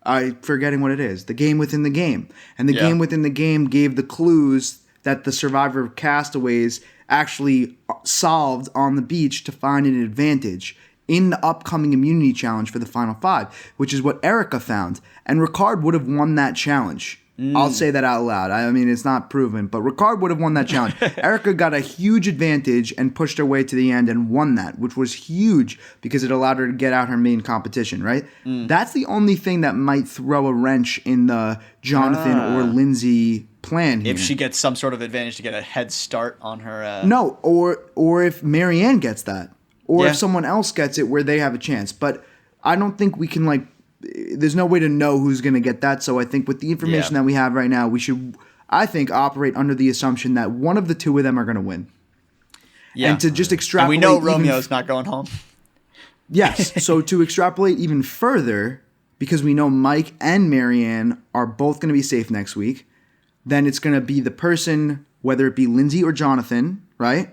I'm forgetting what it is, the game within the game, and the game within the game gave the clues that the survivor castaways actually solved on the beach to find an advantage in the upcoming immunity challenge for the final 5, which is what Erica found, and Ricard would have won that challenge. I'll say that out loud. I mean, it's not proven, but Ricard would have won that challenge. Erica got a huge advantage and pushed her way to the end and won that, which was huge because it allowed her to get out her main competition, right? That's the only thing that might throw a wrench in the Jonathan or Lindsay plan here. If she gets some sort of advantage to get a head start on her... No, or if Maryanne gets that. Or if someone else gets it where they have a chance. But I don't think we can, there's no way to know who's going to get that. So I think with the information that we have right now, we should, I think, operate under the assumption that one of the two of them are going to win. Yeah. And to just extrapolate. And we know Romeo's not going home. Yes. So to extrapolate even further, because we know Mike and Maryanne are both going to be safe next week, then it's going to be the person, whether it be Lindsay or Jonathan, right,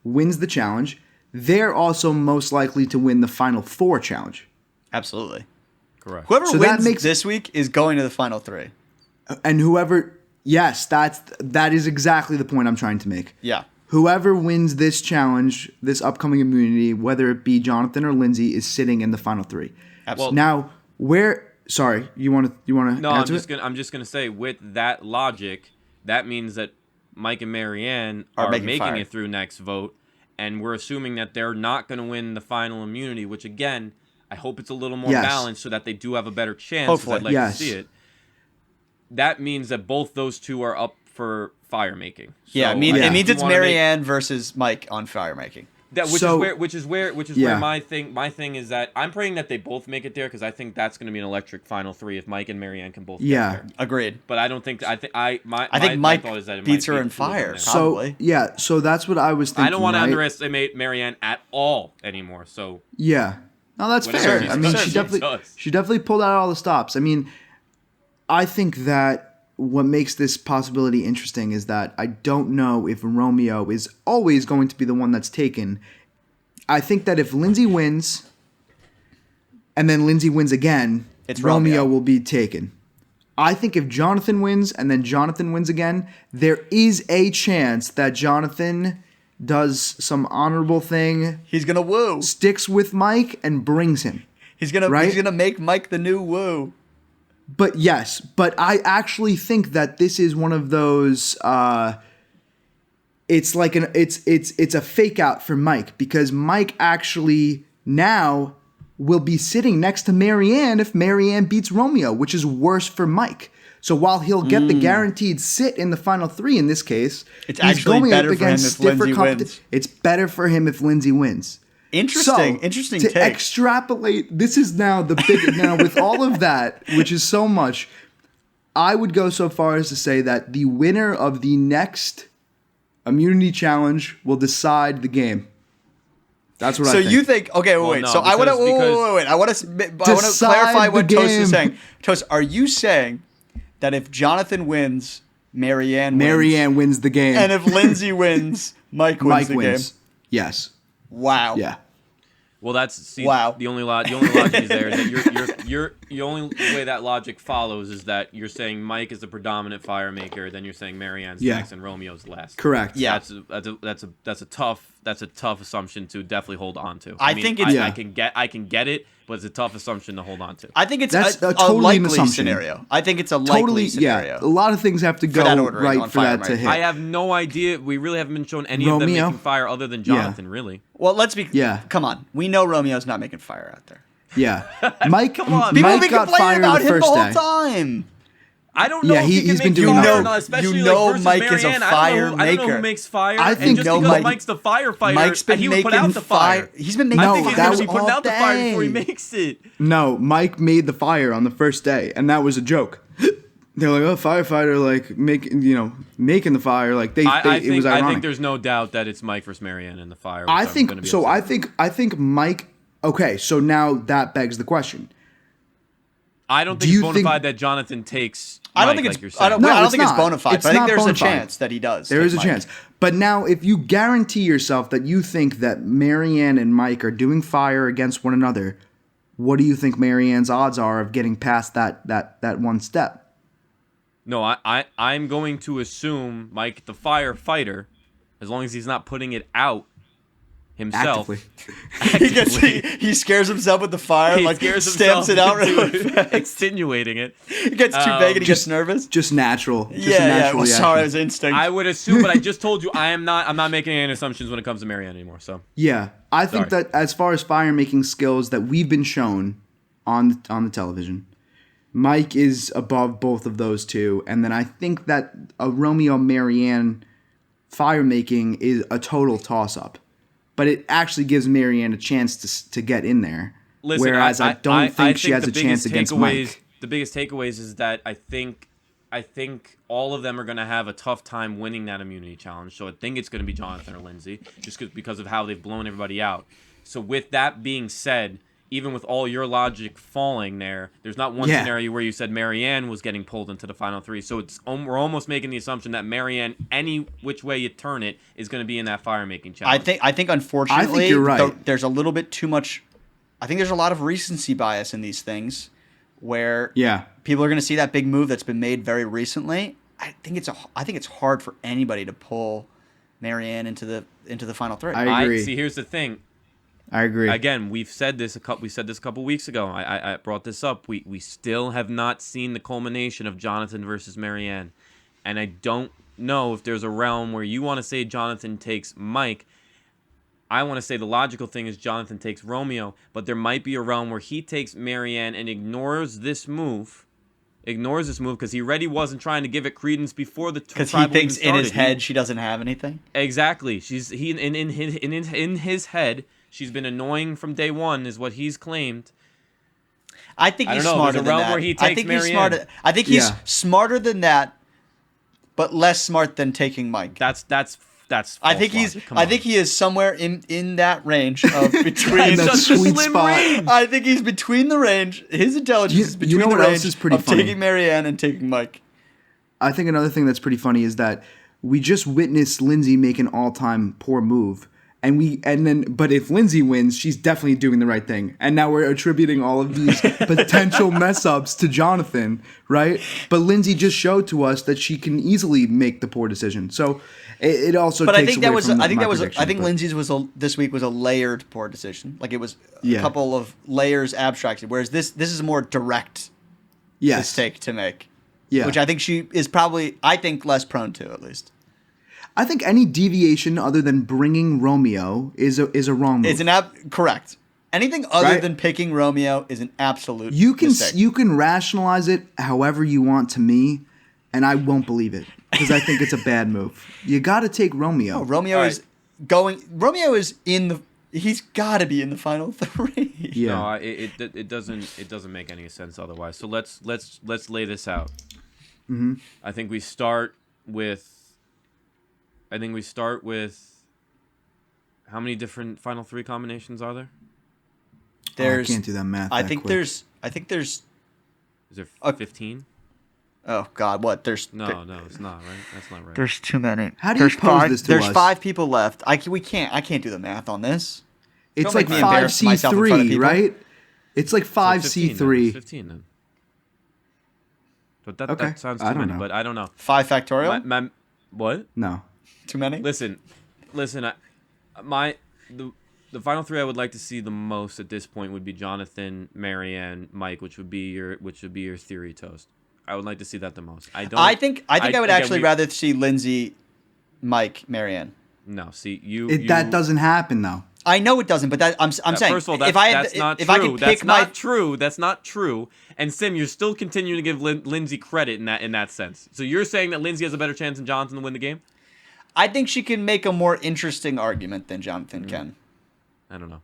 wins the challenge. They're also most likely to win the final 4 challenge. Absolutely. Correct. Whoever wins this week is going to the final 3. And whoever, yes, that is exactly the point I'm trying to make. Yeah. Whoever wins this challenge, this upcoming immunity, whether it be Jonathan or Lindsay, is sitting in the final 3. Absolutely. Now, sorry, you want to No, answer I'm just gonna say, with that logic, that means that Mike and Maryanne are making it through next vote, and we're assuming that they're not going to win the final immunity, which again, I hope it's a little more balanced so that they do have a better chance. Hopefully. I'd like to see it. That means that both those two are up for fire making. So it means it's Maryanne versus Mike on fire making. Which is where my thing is that I'm praying that they both make it there because I think that's going to be an electric final 3 if Mike and Maryanne can both get there. Agreed. But I don't think I think Mike thought is that it beats might her be in fire. So so that's what I was thinking. I don't want to underestimate Maryanne at all anymore. So no, that's fair. I mean, she definitely pulled out all the stops. I mean, I think that what makes this possibility interesting is that I don't know if Romeo is always going to be the one that's taken. I think that if Lindsay wins, and then Lindsay wins again, Romeo will be taken. I think if Jonathan wins, and then Jonathan wins again, there is a chance that Jonathan does some honorable thing. He's going to woo. Sticks with Mike and brings him. He's gonna make Mike the new woo. But yes, but I actually think that this is one of those. It's like it's a fake out for Mike because Mike actually now will be sitting next to Maryanne if Maryanne beats Romeo, which is worse for Mike. So while he'll get the guaranteed sit in the final 3 in this case, it's actually better for him if Lindsay wins. It's better for him if Lindsay wins. Interesting to take. Extrapolate, this is now the big now with all of that, which is so much. I would go so far as to say that the winner of the next immunity challenge will decide the game. That's what I think. So you think? Okay, wait. No, so I want to wait. I want to clarify what Toast is saying. Toast, are you saying that if Jonathan wins, Maryanne wins the game, and if Lindsay wins, Mike wins the game? Yes. Wow. Yeah. Well, the only logic is there is that the only way that logic follows is that you're saying Mike is the predominant fire maker, then you're saying Maryanne's next and Romeo's last. Correct. Yeah. That's a tough assumption to definitely hold on to. I think it's I can get it, but it's a tough assumption to hold on to. I think it's a totally likely scenario. I think it's a likely scenario. Yeah. A lot of things have to go right for that to hit. I have no idea. We really haven't been shown any of them making fire other than Jonathan, really. Well, let's be. Yeah. Come on. We know Romeo's not making fire out there. Yeah. Mike. Come on. People have been complaining about him the whole time. I don't know Yeah, if he can he's been make doing fire that. or not, especially You know like versus Mike Maryanne. is a fire I don't know maker. who makes fire. I and think just no, because Mike- Mike's the firefighter, Mike's been he would put making out the fire. He's been making No, I think he's that going was to be putting all out the fire before he day. makes it. No, Mike made the fire on the first day, and that was a joke. They're like, oh, firefighter, like making the fire. Like it was ironic. I think there's no doubt that it's Mike versus Maryanne in the fire. I think so. I think Mike. Okay, so now that begs the question. I don't Do think you it's bona think- fide that Jonathan takes. I don't Mike, think like you're it's. saying. I don't, No, I don't it's think it's not. bona fide. It's But I think not there's bona a fide. chance that he does. There take is a Mike. chance. But now, if you guarantee yourself that you think that Maryanne and Mike are doing fire against one another, what do you think Maryanne's odds are of getting past that one step? No, I'm going to assume Mike, the firefighter, as long as he's not putting it out himself. Actively. He scares himself with the fire, He like scares stamps himself it out really into fast. extenuating it. He gets too big and he gets nervous. Just natural. Just a Yeah. natural Well, sorry, it reaction. was instinct. I would assume, but I just told you I'm not making any assumptions when it comes to Maryanne anymore. So Yeah, I think Sorry. that as far as fire making skills that we've been shown on the television, Mike is above both of those two, and then I think that a Romeo Maryanne fire making is a total toss up, but it actually gives Maryanne a chance to get in there. listen, whereas I don't think she has the a chance biggest against takeaways- Mike. The biggest takeaways is that I think all of them are going to have a tough time winning that immunity challenge. So I think it's going to be Jonathan or Lindsay, just because of how they've blown everybody out. So with that being said, even with all your logic falling there's not one scenario where you said Maryanne was getting pulled into the final three. So we're almost making the assumption that Maryanne, any which way you turn it, is going to be in that fire making challenge. I think unfortunately, you're right. there's a little bit too much. I think there's a lot of recency bias in these things, where people are going to see that big move that's been made very recently. I think it's hard for anybody to pull Maryanne into the final three. I agree. See, here's the thing. I agree. Again, we said this a couple weeks ago. I brought this up. We still have not seen the culmination of Jonathan versus Maryanne, and I don't know if there's a realm where you want to say Jonathan takes Mike. I want to say the logical thing is Jonathan takes Romeo, but there might be a realm where he takes Maryanne and ignores this move because he already wasn't trying to give it credence before the Because he tribal thinks even in his started. head she doesn't have anything. Exactly. In his head, she's been annoying from day one, is what he's claimed. I think I he's don't know, smarter there's a than realm that. where he I takes think he's Maryanne. smarter. I think he's Yeah. smarter than that, but less smart than taking Mike. That's I think false he's. logic. Come I on. think he is somewhere in that range of between. In that such a sweet slim spot. range. I think he's between the range. His intelligence is between you know the what else range is pretty of funny? taking Maryanne and taking Mike. I think another thing that's pretty funny is that we just witnessed Lindsay make an all-time poor move, but if Lindsay wins, she's definitely doing the right thing. And now we're attributing all of these potential mess ups to Jonathan, right? But Lindsay just showed to us that she can easily make the poor decision. So it also But I takes think that away was. from I think my that was. prediction, I think but- Lindsay's this week was a layered poor decision. Like it was a Yeah. couple of layers abstracted. Whereas this is a more direct yes. mistake to make. Yeah. Which I think she is probably. I think less prone to at least. I think any deviation other than bringing Romeo is a wrong move. It's correct. Anything other Right? than picking Romeo is an absolute You can mistake. rationalize it however you want to me, and I won't believe it because I think it's a bad move. You got to take Romeo. No, Romeo All is going. Romeo is in the. He's got to be in the final three. Yeah. No, it doesn't make any sense otherwise. So let's lay this out. Mm-hmm. I think we start with. How many different final three combinations are there? I can't do that math. I that think quick. there's. Is there Uh, 15? Oh God, what? There's. No, it's not right. That's not right. There's too many. How do you there's pose five, this to There's us? 5 people left. I can't do the math on this. It's Don't like make me embarrass myself in front of 5C3, people. right? It's like So 15 then. 5C3. It's 15 then. But Okay, that sounds too I don't many. know. But I don't know. 5 factorial. What? No. Too many. Listen. The final three I would like to see the most at this point would be Jonathan, Maryanne, Mike, which would be your theory toast. I would like to see that the most. I think I would again, actually rather see Lindsay, Mike, Maryanne. No, see That doesn't happen though. I know it doesn't, but I'm saying first of all, that's, if I that's not if true. I could That's pick not true. That's not true. And Sim, you're still continuing to give Lindsay credit in that sense. So you're saying that Lindsay has a better chance than Jonathan to win the game? I think she can make a more interesting argument than Jonathan can. I don't know.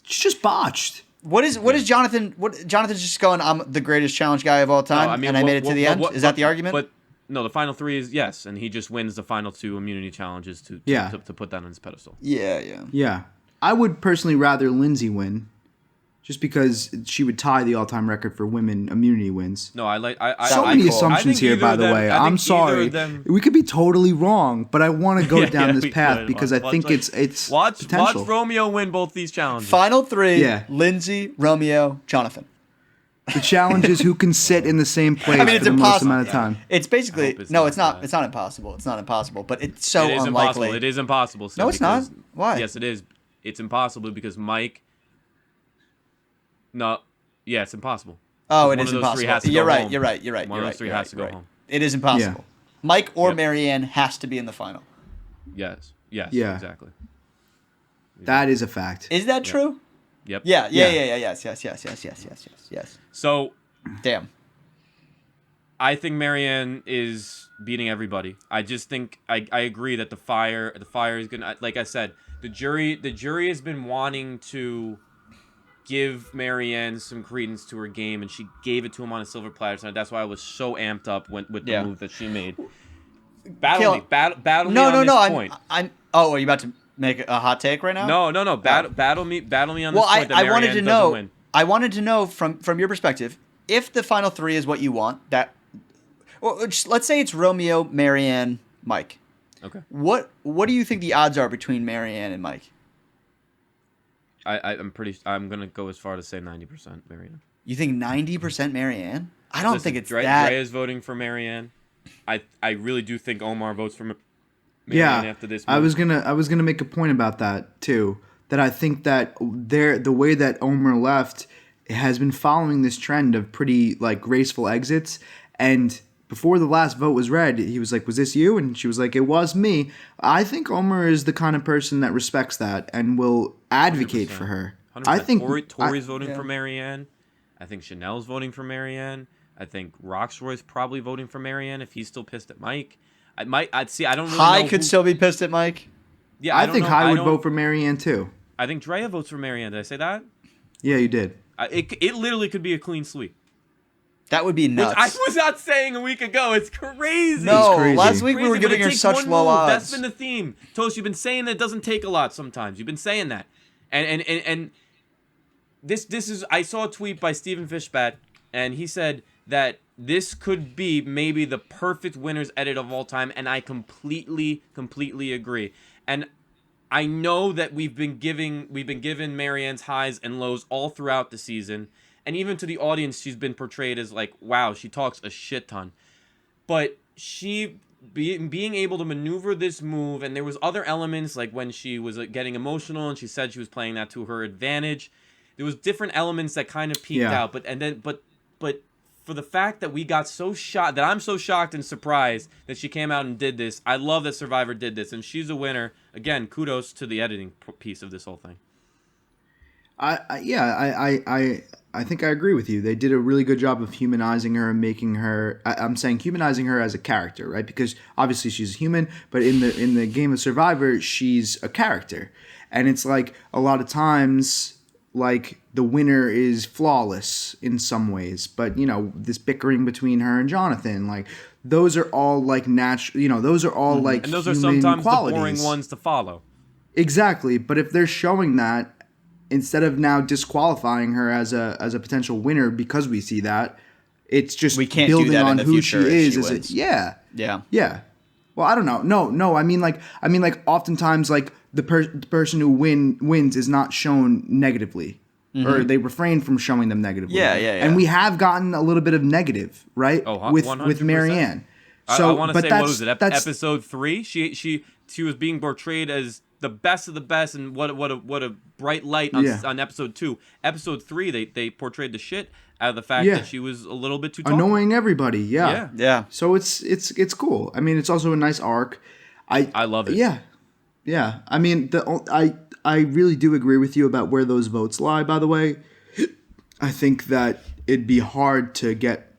She's just botched. What is Jonathan? Jonathan's just going, I'm the greatest challenge guy of all time, and I made it to the end. Is that the argument? But no, the final 3 is yes, and he just wins the final 2 immunity challenges to put that on his pedestal. Yeah. I would personally rather Lindsay win, just because she would tie the all-time record for women immunity wins. No, I many assumptions here, by the way. I'm sorry. We could be totally wrong, but I want to go down this path because I think it's potential. Watch Romeo win both these challenges. Final 3, Lindsay, Romeo, Jonathan. The challenge is who can sit in the same place for the most amount of time. It's basically it's not impossible. It's not impossible, but it's so unlikely. It is impossible. No, it's not. Why? Yes, it is. It's impossible because Mike. No, yeah, it's impossible. Oh, it is impossible. You're right. One of those 3 has to go home. It is impossible. Yeah. Mike or Maryanne has to be in the final. Yes, exactly. That is a fact. Is that true? Yep. Yeah. Yes. So, damn. I think Maryanne is beating everybody. I just think I agree that the fire is gonna, like I said, the jury has been wanting to give Maryanne some credence to her game, and she gave it to him on a silver platter tonight. That's why I was so amped up with the move that she made. Battle me on this point. Oh, are you about to make a hot take right now? No. Battle me on this point that Maryanne doesn't win. I wanted to know from your perspective, if the final 3 is what you want, let's say it's Romeo, Maryanne, Mike. Okay. What do you think the odds are between Maryanne and Mike? I'm gonna go as far to say 90% Maryanne. You think 90% Maryanne? I don't think it's that. Dre is voting for Maryanne. I really do think Omar votes for Maryanne after this move. I was gonna make a point about that too. That I think that the way that Omar left has been following this trend of pretty graceful exits. And before the last vote was read, he was like, "Was this you?" And she was like, "It was me." I think Omar is the kind of person that respects that and will advocate 100%. for her. 100%. I think Tori's voting for Maryanne. I think Chanel's voting for Maryanne. I think Roxroy's probably voting for Maryanne if he's still pissed at Mike. I don't really know. Could still be pissed at Mike. Yeah, I think High would vote for Maryanne too. I think Drea votes for Maryanne. Did I say that? Yeah, you did. It literally could be a clean sweep. That would be nuts. Which I was not saying a week ago. It's crazy. No, it's crazy. Last week we were giving her such low odds. That's been the theme. Toast, you've been saying that it doesn't take a lot sometimes. You've been saying that. And this is, I saw a tweet by Stephen Fishbat, and he said that this could be maybe the perfect winner's edit of all time, and I completely agree. And I know that we've been given Maryanne's highs and lows all throughout the season. And even to the audience, she's been portrayed as wow, she talks a shit ton. But she being able to maneuver this move, and there was other elements, like when she was getting emotional and she said she was playing that to her advantage. There was different elements that kind of peeked out. But for the fact that we got so shocked, that I'm so shocked and surprised that she came out and did this. I love that Survivor did this, and she's a winner. Again, kudos to the editing piece of this whole thing. I think I agree with you. They did a really good job of humanizing her and making her. I'm saying humanizing her as a character, right? Because obviously she's a human, but in the game of Survivor, she's a character, and it's a lot of times the winner is flawless in some ways, but this bickering between her and Jonathan, those are all natural. Those are all and those are sometimes qualities. The boring ones to follow. Exactly, but if they're showing that, instead of now disqualifying her as a potential winner because we see that, it's just we can't building do that on in the who she future is. Yeah. Well, I don't know. No. I mean, oftentimes, the person who wins is not shown negatively, or they refrain from showing them negatively. Yeah. And we have gotten a little bit of negative, right? Oh, with 100%. Maryanne. So, I want to say, what was it? Episode 3. She was being portrayed as the best of the best, and what a bright light on episode 2. Episode 3, they portrayed the shit out of the fact that she was a little bit too talkative. Annoying everybody. Yeah. So it's cool. I mean, it's also a nice arc. I love it. Yeah. I mean, I really do agree with you about where those votes lie, by the way. I think that it'd be hard to get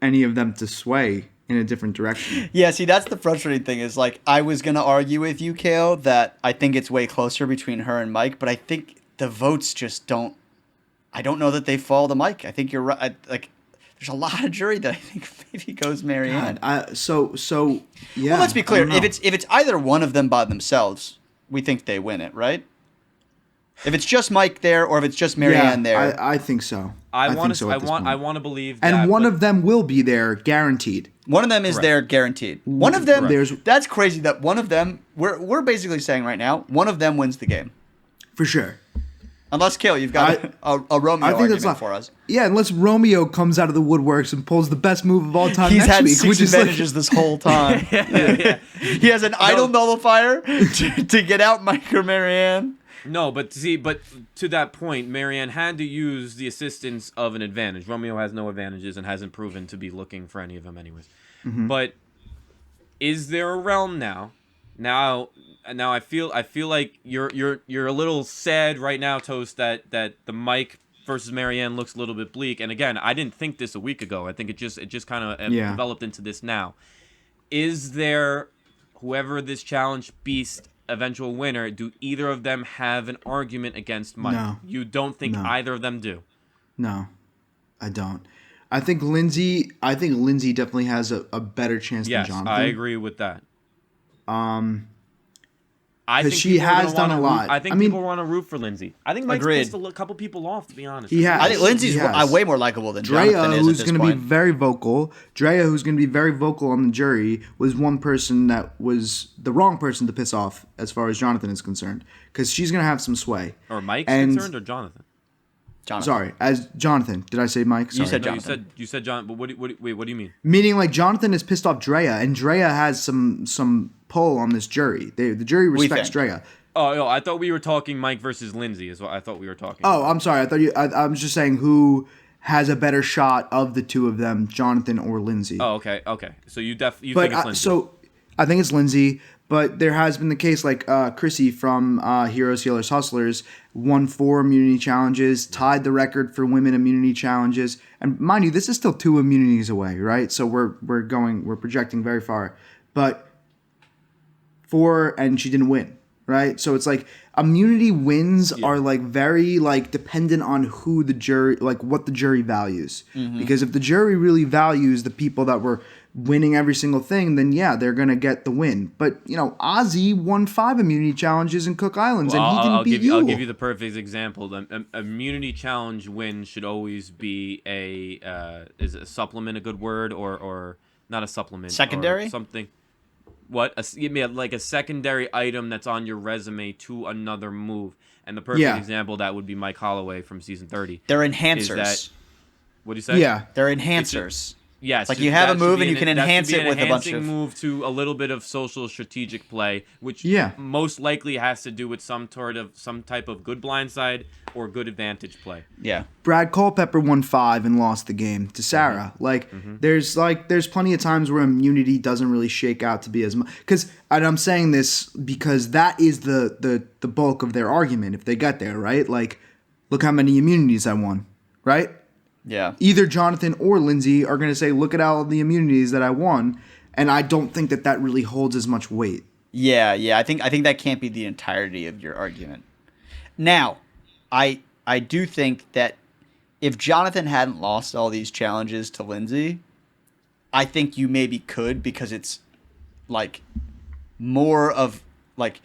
any of them to sway in a different direction. Yeah, see, that's the frustrating thing is, like, I was going to argue with you, Kale, that I think it's way closer between her and Mike, but I think the votes just don't, I don't know that they fall to Mike. I think you're right. Like, there's a lot of jury that I think maybe goes Maryanne. Yeah. Well, let's be clear. If it's either one of them by themselves, we think they win it, right? If it's just Mike there, or if it's just Maryanne there, I think so. I want to believe that. And one of them will be there, guaranteed. One of them is there, guaranteed. One of them, Correct. that's crazy that one of them, we're basically saying right now, one of them wins the game. For sure. Unless, Kale, you've got a Romeo argument for us. Yeah, unless Romeo comes out of the woodworks and pulls the best move of all time He's next had week. 6 advantages this whole time. He has an idle nullifier to get out Mike or Maryanne. No, but to that point, Maryanne had to use the assistance of an advantage. Romeo has no advantages and hasn't proven to be looking for any of them anyways. Mm-hmm. But is there a realm now? Now I feel like you're a little sad right now, Toast, that the Mike versus Maryanne looks a little bit bleak. And again, I didn't think this a week ago. I think it just kind of developed into this now. Is there, whoever this challenge beast eventual winner, do either of them have an argument against Mike? No. You don't think either of them do? No, I don't. I think Lindsay definitely has a better chance than Jonathan. Yes, I agree with that. I think she has done a lot. I think people want to root for Lindsay. I think Mike's pissed a couple people off, to be honest. I think Lindsay's way more likable than Jonathan is. Who's going to be very vocal. Drea, who's going to be very vocal on the jury, was one person that was the wrong person to piss off as far as Jonathan is concerned, because she's going to have some sway. Or Mike's concerned, or Jonathan? Sorry, as Jonathan. Did I say Mike? Sorry. You said Jonathan. You said John. But what do you mean? Meaning, like, Jonathan is pissed off Drea, and Drea has some pull on this jury. The jury respects Drea. Oh, no, I thought we were talking Mike versus Lindsay is what I thought we were talking Oh, about. I'm sorry. I was just saying who has a better shot of the two of them, Jonathan or Lindsay. Oh, okay. So you think it's Lindsay. So I think it's Lindsay, but there has been the case like Chrissy from Heroes, Healers, Hustlers won 4 immunity challenges, tied the record for women immunity challenges. And mind you, this is still 2 immunities away, right? So we're projecting very far. But 4, and she didn't win. Right, so it's like immunity wins are like very like dependent on who the jury, like what the jury values. Mm-hmm. Because if the jury really values the people that were winning every single thing, then they're gonna get the win. But Ozzy won 5 immunity challenges in Cook Islands, and he didn't beat you. I'll give you the perfect example. The immunity challenge win should always be is a supplement a good word or not a supplement? Secondary? Or something. What? Like a secondary item that's on your resume to another move. And the perfect example that would be Mike Holloway from season 30. They're enhancers. What do you say? Yeah. They're enhancers. Yes. It's like you have a move and you can enhance it with a bunch of... move to a little bit of social strategic play, which most likely has to do with some type of good blindside or good advantage play. Yeah. Brad Culpepper won 5 and lost the game to Sarah. There's plenty of times where immunity doesn't really shake out to be as much. And I'm saying this because that is the bulk of their argument if they get there, right? Like, look how many immunities I won, right? Yeah. Either Jonathan or Lindsay are going to say, look at all the immunities that I won. And I don't think that really holds as much weight. Yeah. I think that can't be the entirety of your argument. Now, I do think that if Jonathan hadn't lost all these challenges to Lindsay, I think you maybe could, because it's like more of like,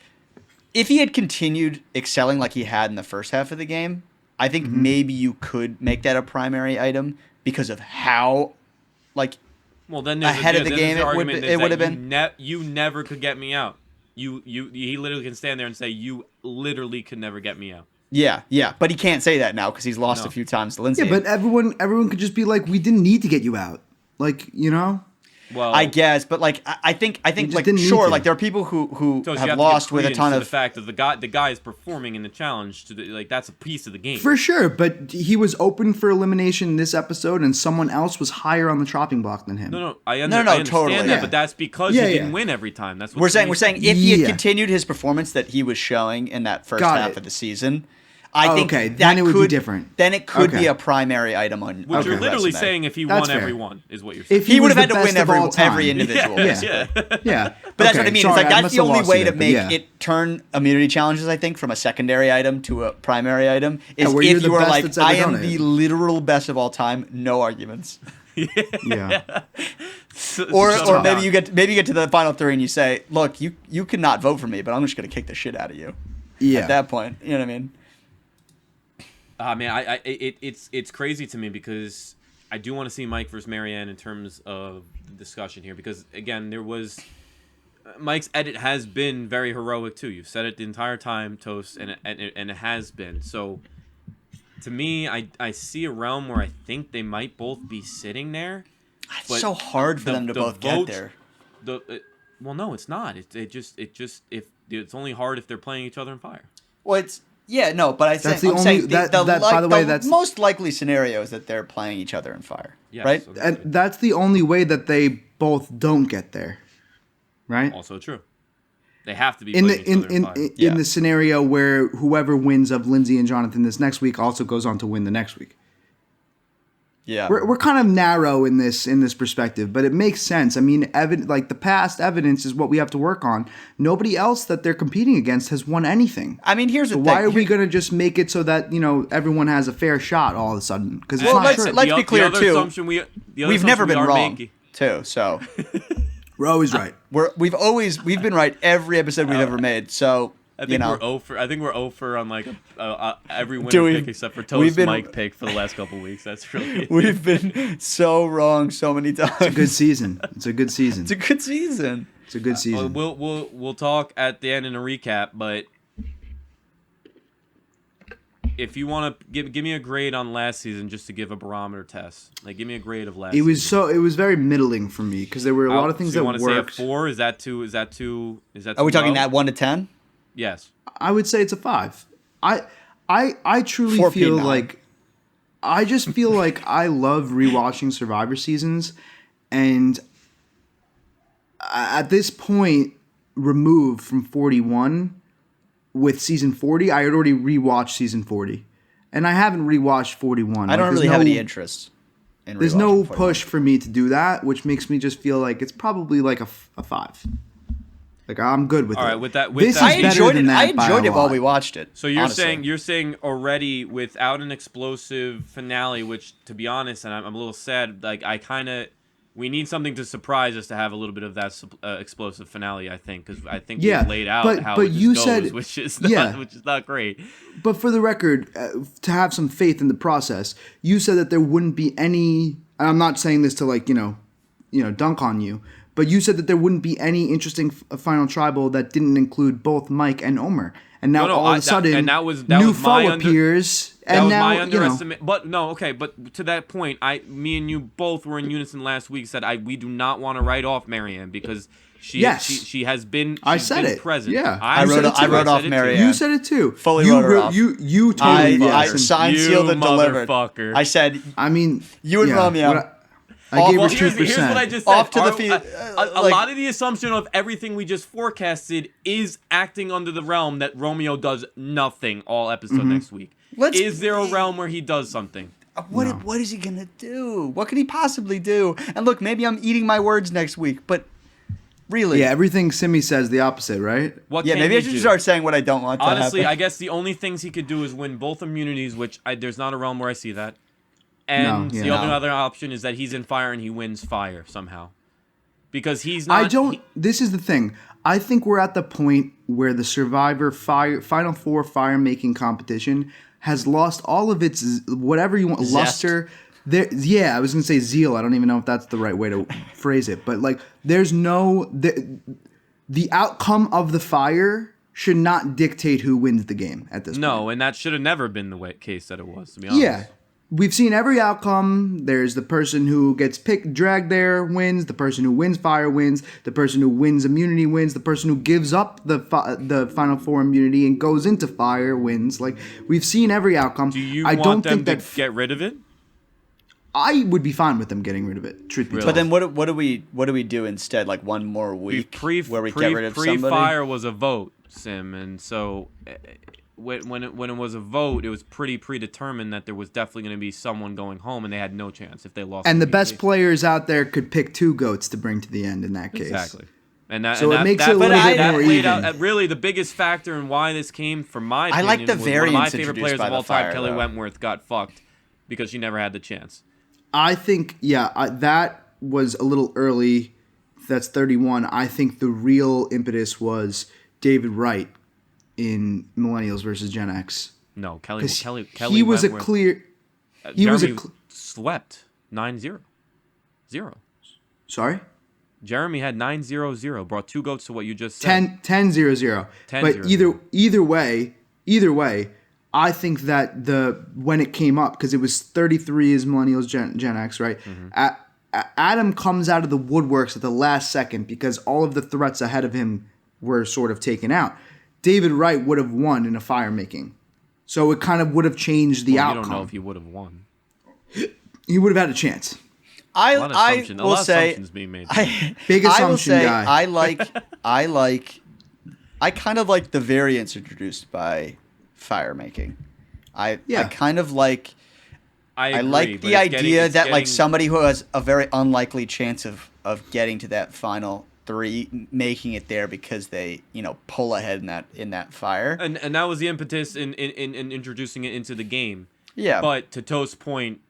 if he had continued excelling like he had in the first half of the game, I think maybe you could make that a primary item because of how, like, then ahead of the game it would have been. You never could get me out. He literally can stand there and say, you literally could never get me out. Yeah, but he can't say that now because he's lost a few times to Lindsay. Yeah, but everyone could just be like, we didn't need to get you out. Like, Well, I guess, but like I think like sure, like there are people who have lost with a ton of the fact that the guy is performing in the challenge like that's a piece of the game. For sure, but he was open for elimination this episode, and someone else was higher on the chopping block than him. I understand totally. that, but that's because he didn't win every time. That's what we're saying. If he had continued his performance that he was showing in that first half of the season, I think then it would be different. Then it could be a primary item on. Which you're literally saying if he won every one is what you're saying. If he would have had to win every individual. Yeah. But that's what I mean. It's like that's the only way to make it turn immunity challenges, I think, from a secondary item to a primary item is if you are like, I am the literal best of all time, no arguments. Yeah. Or maybe you get to the final three and you say, look, you cannot vote for me, but I'm just gonna kick the shit out of you. Yeah. At that point, you know what I mean? Man, it's crazy to me because I do want to see Mike versus Maryanne in terms of the discussion here because again Mike's edit has been very heroic too. You've said it the entire time, Toast, and it has been. So to me, I see a realm where I think they might both be sitting there. It's so hard for them to both get there. Well, no, it's not. It's only hard if they're playing each other in fire. Well, but I'm saying the most likely scenario is that they're playing each other in fire, right? And that's the only way that they both don't get there, right? Also true. They have to be playing each other in fire. In the scenario where whoever wins of Lindsay and Jonathan this next week also goes on to win the next week. Yeah, we're kind of narrow in this perspective, but it makes sense. I mean, the past evidence is what we have to work on. Nobody else that they're competing against has won anything. I mean, here's the thing. Why are we going to just make it so that everyone has a fair shot all of a sudden? Because let's be clear too. We've never been wrong too. So we're always right. We've been right every episode we've ever made. So. I think we're 0 for on like every winner pick except for Toast Mike pick for the last couple of weeks. That's really we've been so wrong so many times. It's a good season. It's a good season. We'll talk at the end in a recap, but if you want to give me a grade on last season, just to give a barometer test, like give me a grade of last. It was very middling for me because there were a lot of things that worked. You want to say a 4? Is that too? Are we talking that 1 to 10? Yes. I would say it's a 5. I truly feel like I just feel like I love rewatching Survivor seasons, and at this point, removed from 41 with season 40, I had already rewatched season 40, and I haven't rewatched 41. I don't really have any interest in rewatching. There's no 41. push for me to do that, which makes me just feel like it's probably like a 5. Like I'm good with it. All right, with that, I enjoyed it while we watched it. So you're saying already without an explosive finale, which to be honest, and I'm a little sad. Like we need something to surprise us to have a little bit of that explosive finale. I think because I think we've laid out how it goes, which is not great. But for the record, to have some faith in the process, you said that there wouldn't be any. And I'm not saying this to like dunk on you. But you said that there wouldn't be any interesting final tribal that didn't include both Mike and Omar. And now all of a sudden, new foe appears. And now, my underestimate. But no, okay. But to that point, me and you both were in unison last week. Said we do not want to write off Maryanne because she has been. I said it. Present. Yeah, I wrote off Maryanne. You said it too. Fully wrote her off. You totally. I signed, sealed, and delivered. I said. I mean, you and Romeo. I gave her 2%. Here's what I just said. Off to the field. A lot of the assumption of everything we just forecasted is acting under the realm that Romeo does nothing all episode next week. Is there a realm where he does something? What is he going to do? What could he possibly do? And look, maybe I'm eating my words next week, but really. Yeah, everything Simi says the opposite, right? Maybe I should start saying what I don't want to happen. Honestly, I guess the only things he could do is win both immunities, which there's not a realm where I see that. And the other option is that he's in fire and he wins fire somehow. Because he's not... This is the thing. I think we're at the point where the Survivor Final Four fire-making competition has lost all of its, whatever you want, luster. I was going to say zeal. I don't even know if that's the right way to phrase it. But, like, there's no... The outcome of the fire should not dictate who wins the game at this point. No, and that should have never been the case that it was, to be honest. we've seen every outcome. There's the person who gets dragged there wins. The person who wins fire wins. The person who wins immunity wins. The person who gives up the Final Four immunity and goes into fire wins. Like, we've seen every outcome. Do you want them to get rid of it? I would be fine with them getting rid of it. Truth be told. But then what do we do instead? Like one more week where we get rid of somebody? Pre-fire was a vote, Sim, and so when it was a vote, it was pretty predetermined that there was definitely going to be someone going home, and they had no chance if they lost. And the best players out there could pick 2 GOATs to bring to the end in that case. Exactly. And that, so and it makes it a little bit more even. Out, really, the biggest factor in why this came, from my opinion, I like the was variance one of my favorite players by of all the fire, time, Kelly though. Wentworth, got fucked because she never had the chance. I think, that was a little early. That's 31. I think the real impetus was David Wright in Millennials versus Gen X. No, Kelly he was Wentworth, a clear. Jeremy swept 9-0. Sorry? Jeremy had 9-0-0, brought 2 GOATs to what you just said. 10-0-0. But either way, I think that when it came up, because it was 33 is Millennials Gen X, right? Mm-hmm. Adam comes out of the woodworks at the last second because all of the threats ahead of him were sort of taken out. David Wright would have won in a fire making. So it kind of would have changed the outcome. You don't know if he would have won. He would have had a chance. I will say, assumptions being made. Big assumption guy. I kind of like the variance introduced by fire making. I kind of like. I like the idea that like somebody who has a very unlikely chance of getting to that final 3, making it there because they pull ahead in that fire. And that was the impetus in introducing it into the game. Yeah. But to Toast's point,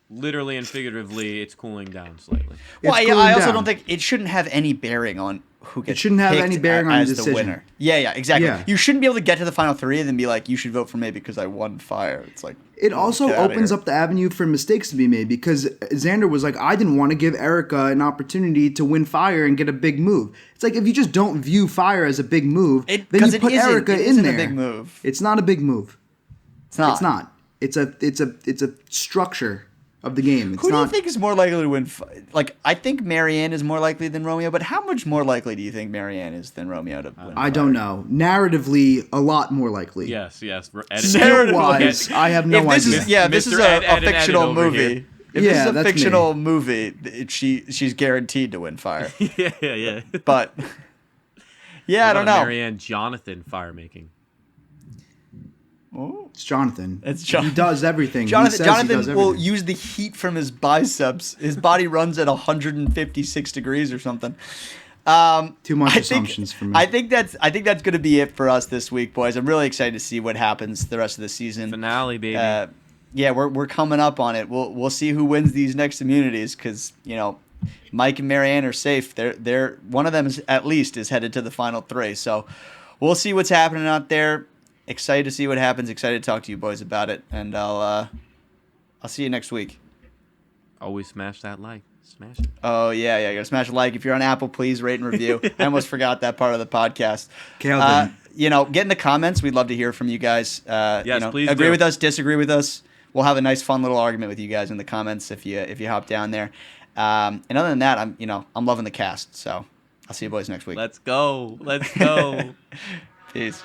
literally and figuratively, it's cooling down slightly. Well, I also don't think it shouldn't have any bearing on who gets. It shouldn't have any bearing on the decision. Winner. Yeah, exactly. Yeah. You shouldn't be able to get to the final 3 and then be like, you should vote for me because I won fire. It's like it also opens up the avenue for mistakes to be made because Xander was like, I didn't want to give Erica an opportunity to win fire and get a big move. It's like if you just don't view fire as a big move, then you put Erica in there. A big move. It's not a big move. It's not. It's not. It's a structure of the game. Who do you think is more likely to win? I think Maryanne is more likely than Romeo, but how much more likely do you think Maryanne is than Romeo to win? I don't know. Narratively, a lot more likely. Yes. Skill-wise, I have no idea. This is a fictional movie. If this is a fictional movie, she's guaranteed to win fire. Yeah. But I don't know. Maryanne Jonathan fire making. Oh. It's Jonathan. He does everything. Jonathan will use the heat from his biceps. His body runs at 156 degrees or something. Too much assumptions for me. I think that's going to be it for us this week, boys. I'm really excited to see what happens the rest of the season. Finale, baby. We're coming up on it. We'll see who wins these next immunities because Mike and Maryanne are safe. They're one of them at least is headed to the final 3. So we'll see what's happening out there. Excited to see what happens. Excited to talk to you boys about it, and I'll see you next week. Always smash that like. Smash it. Oh yeah, you gotta smash a like. If you're on Apple, please rate and review. I almost forgot that part of the podcast. Get in the comments. We'd love to hear from you guys. Yes, please agree do. with us, disagree with us. We'll have a nice, fun little argument with you guys in the comments if you hop down there. And other than that, I'm loving the cast. So I'll see you boys next week. Let's go. Peace.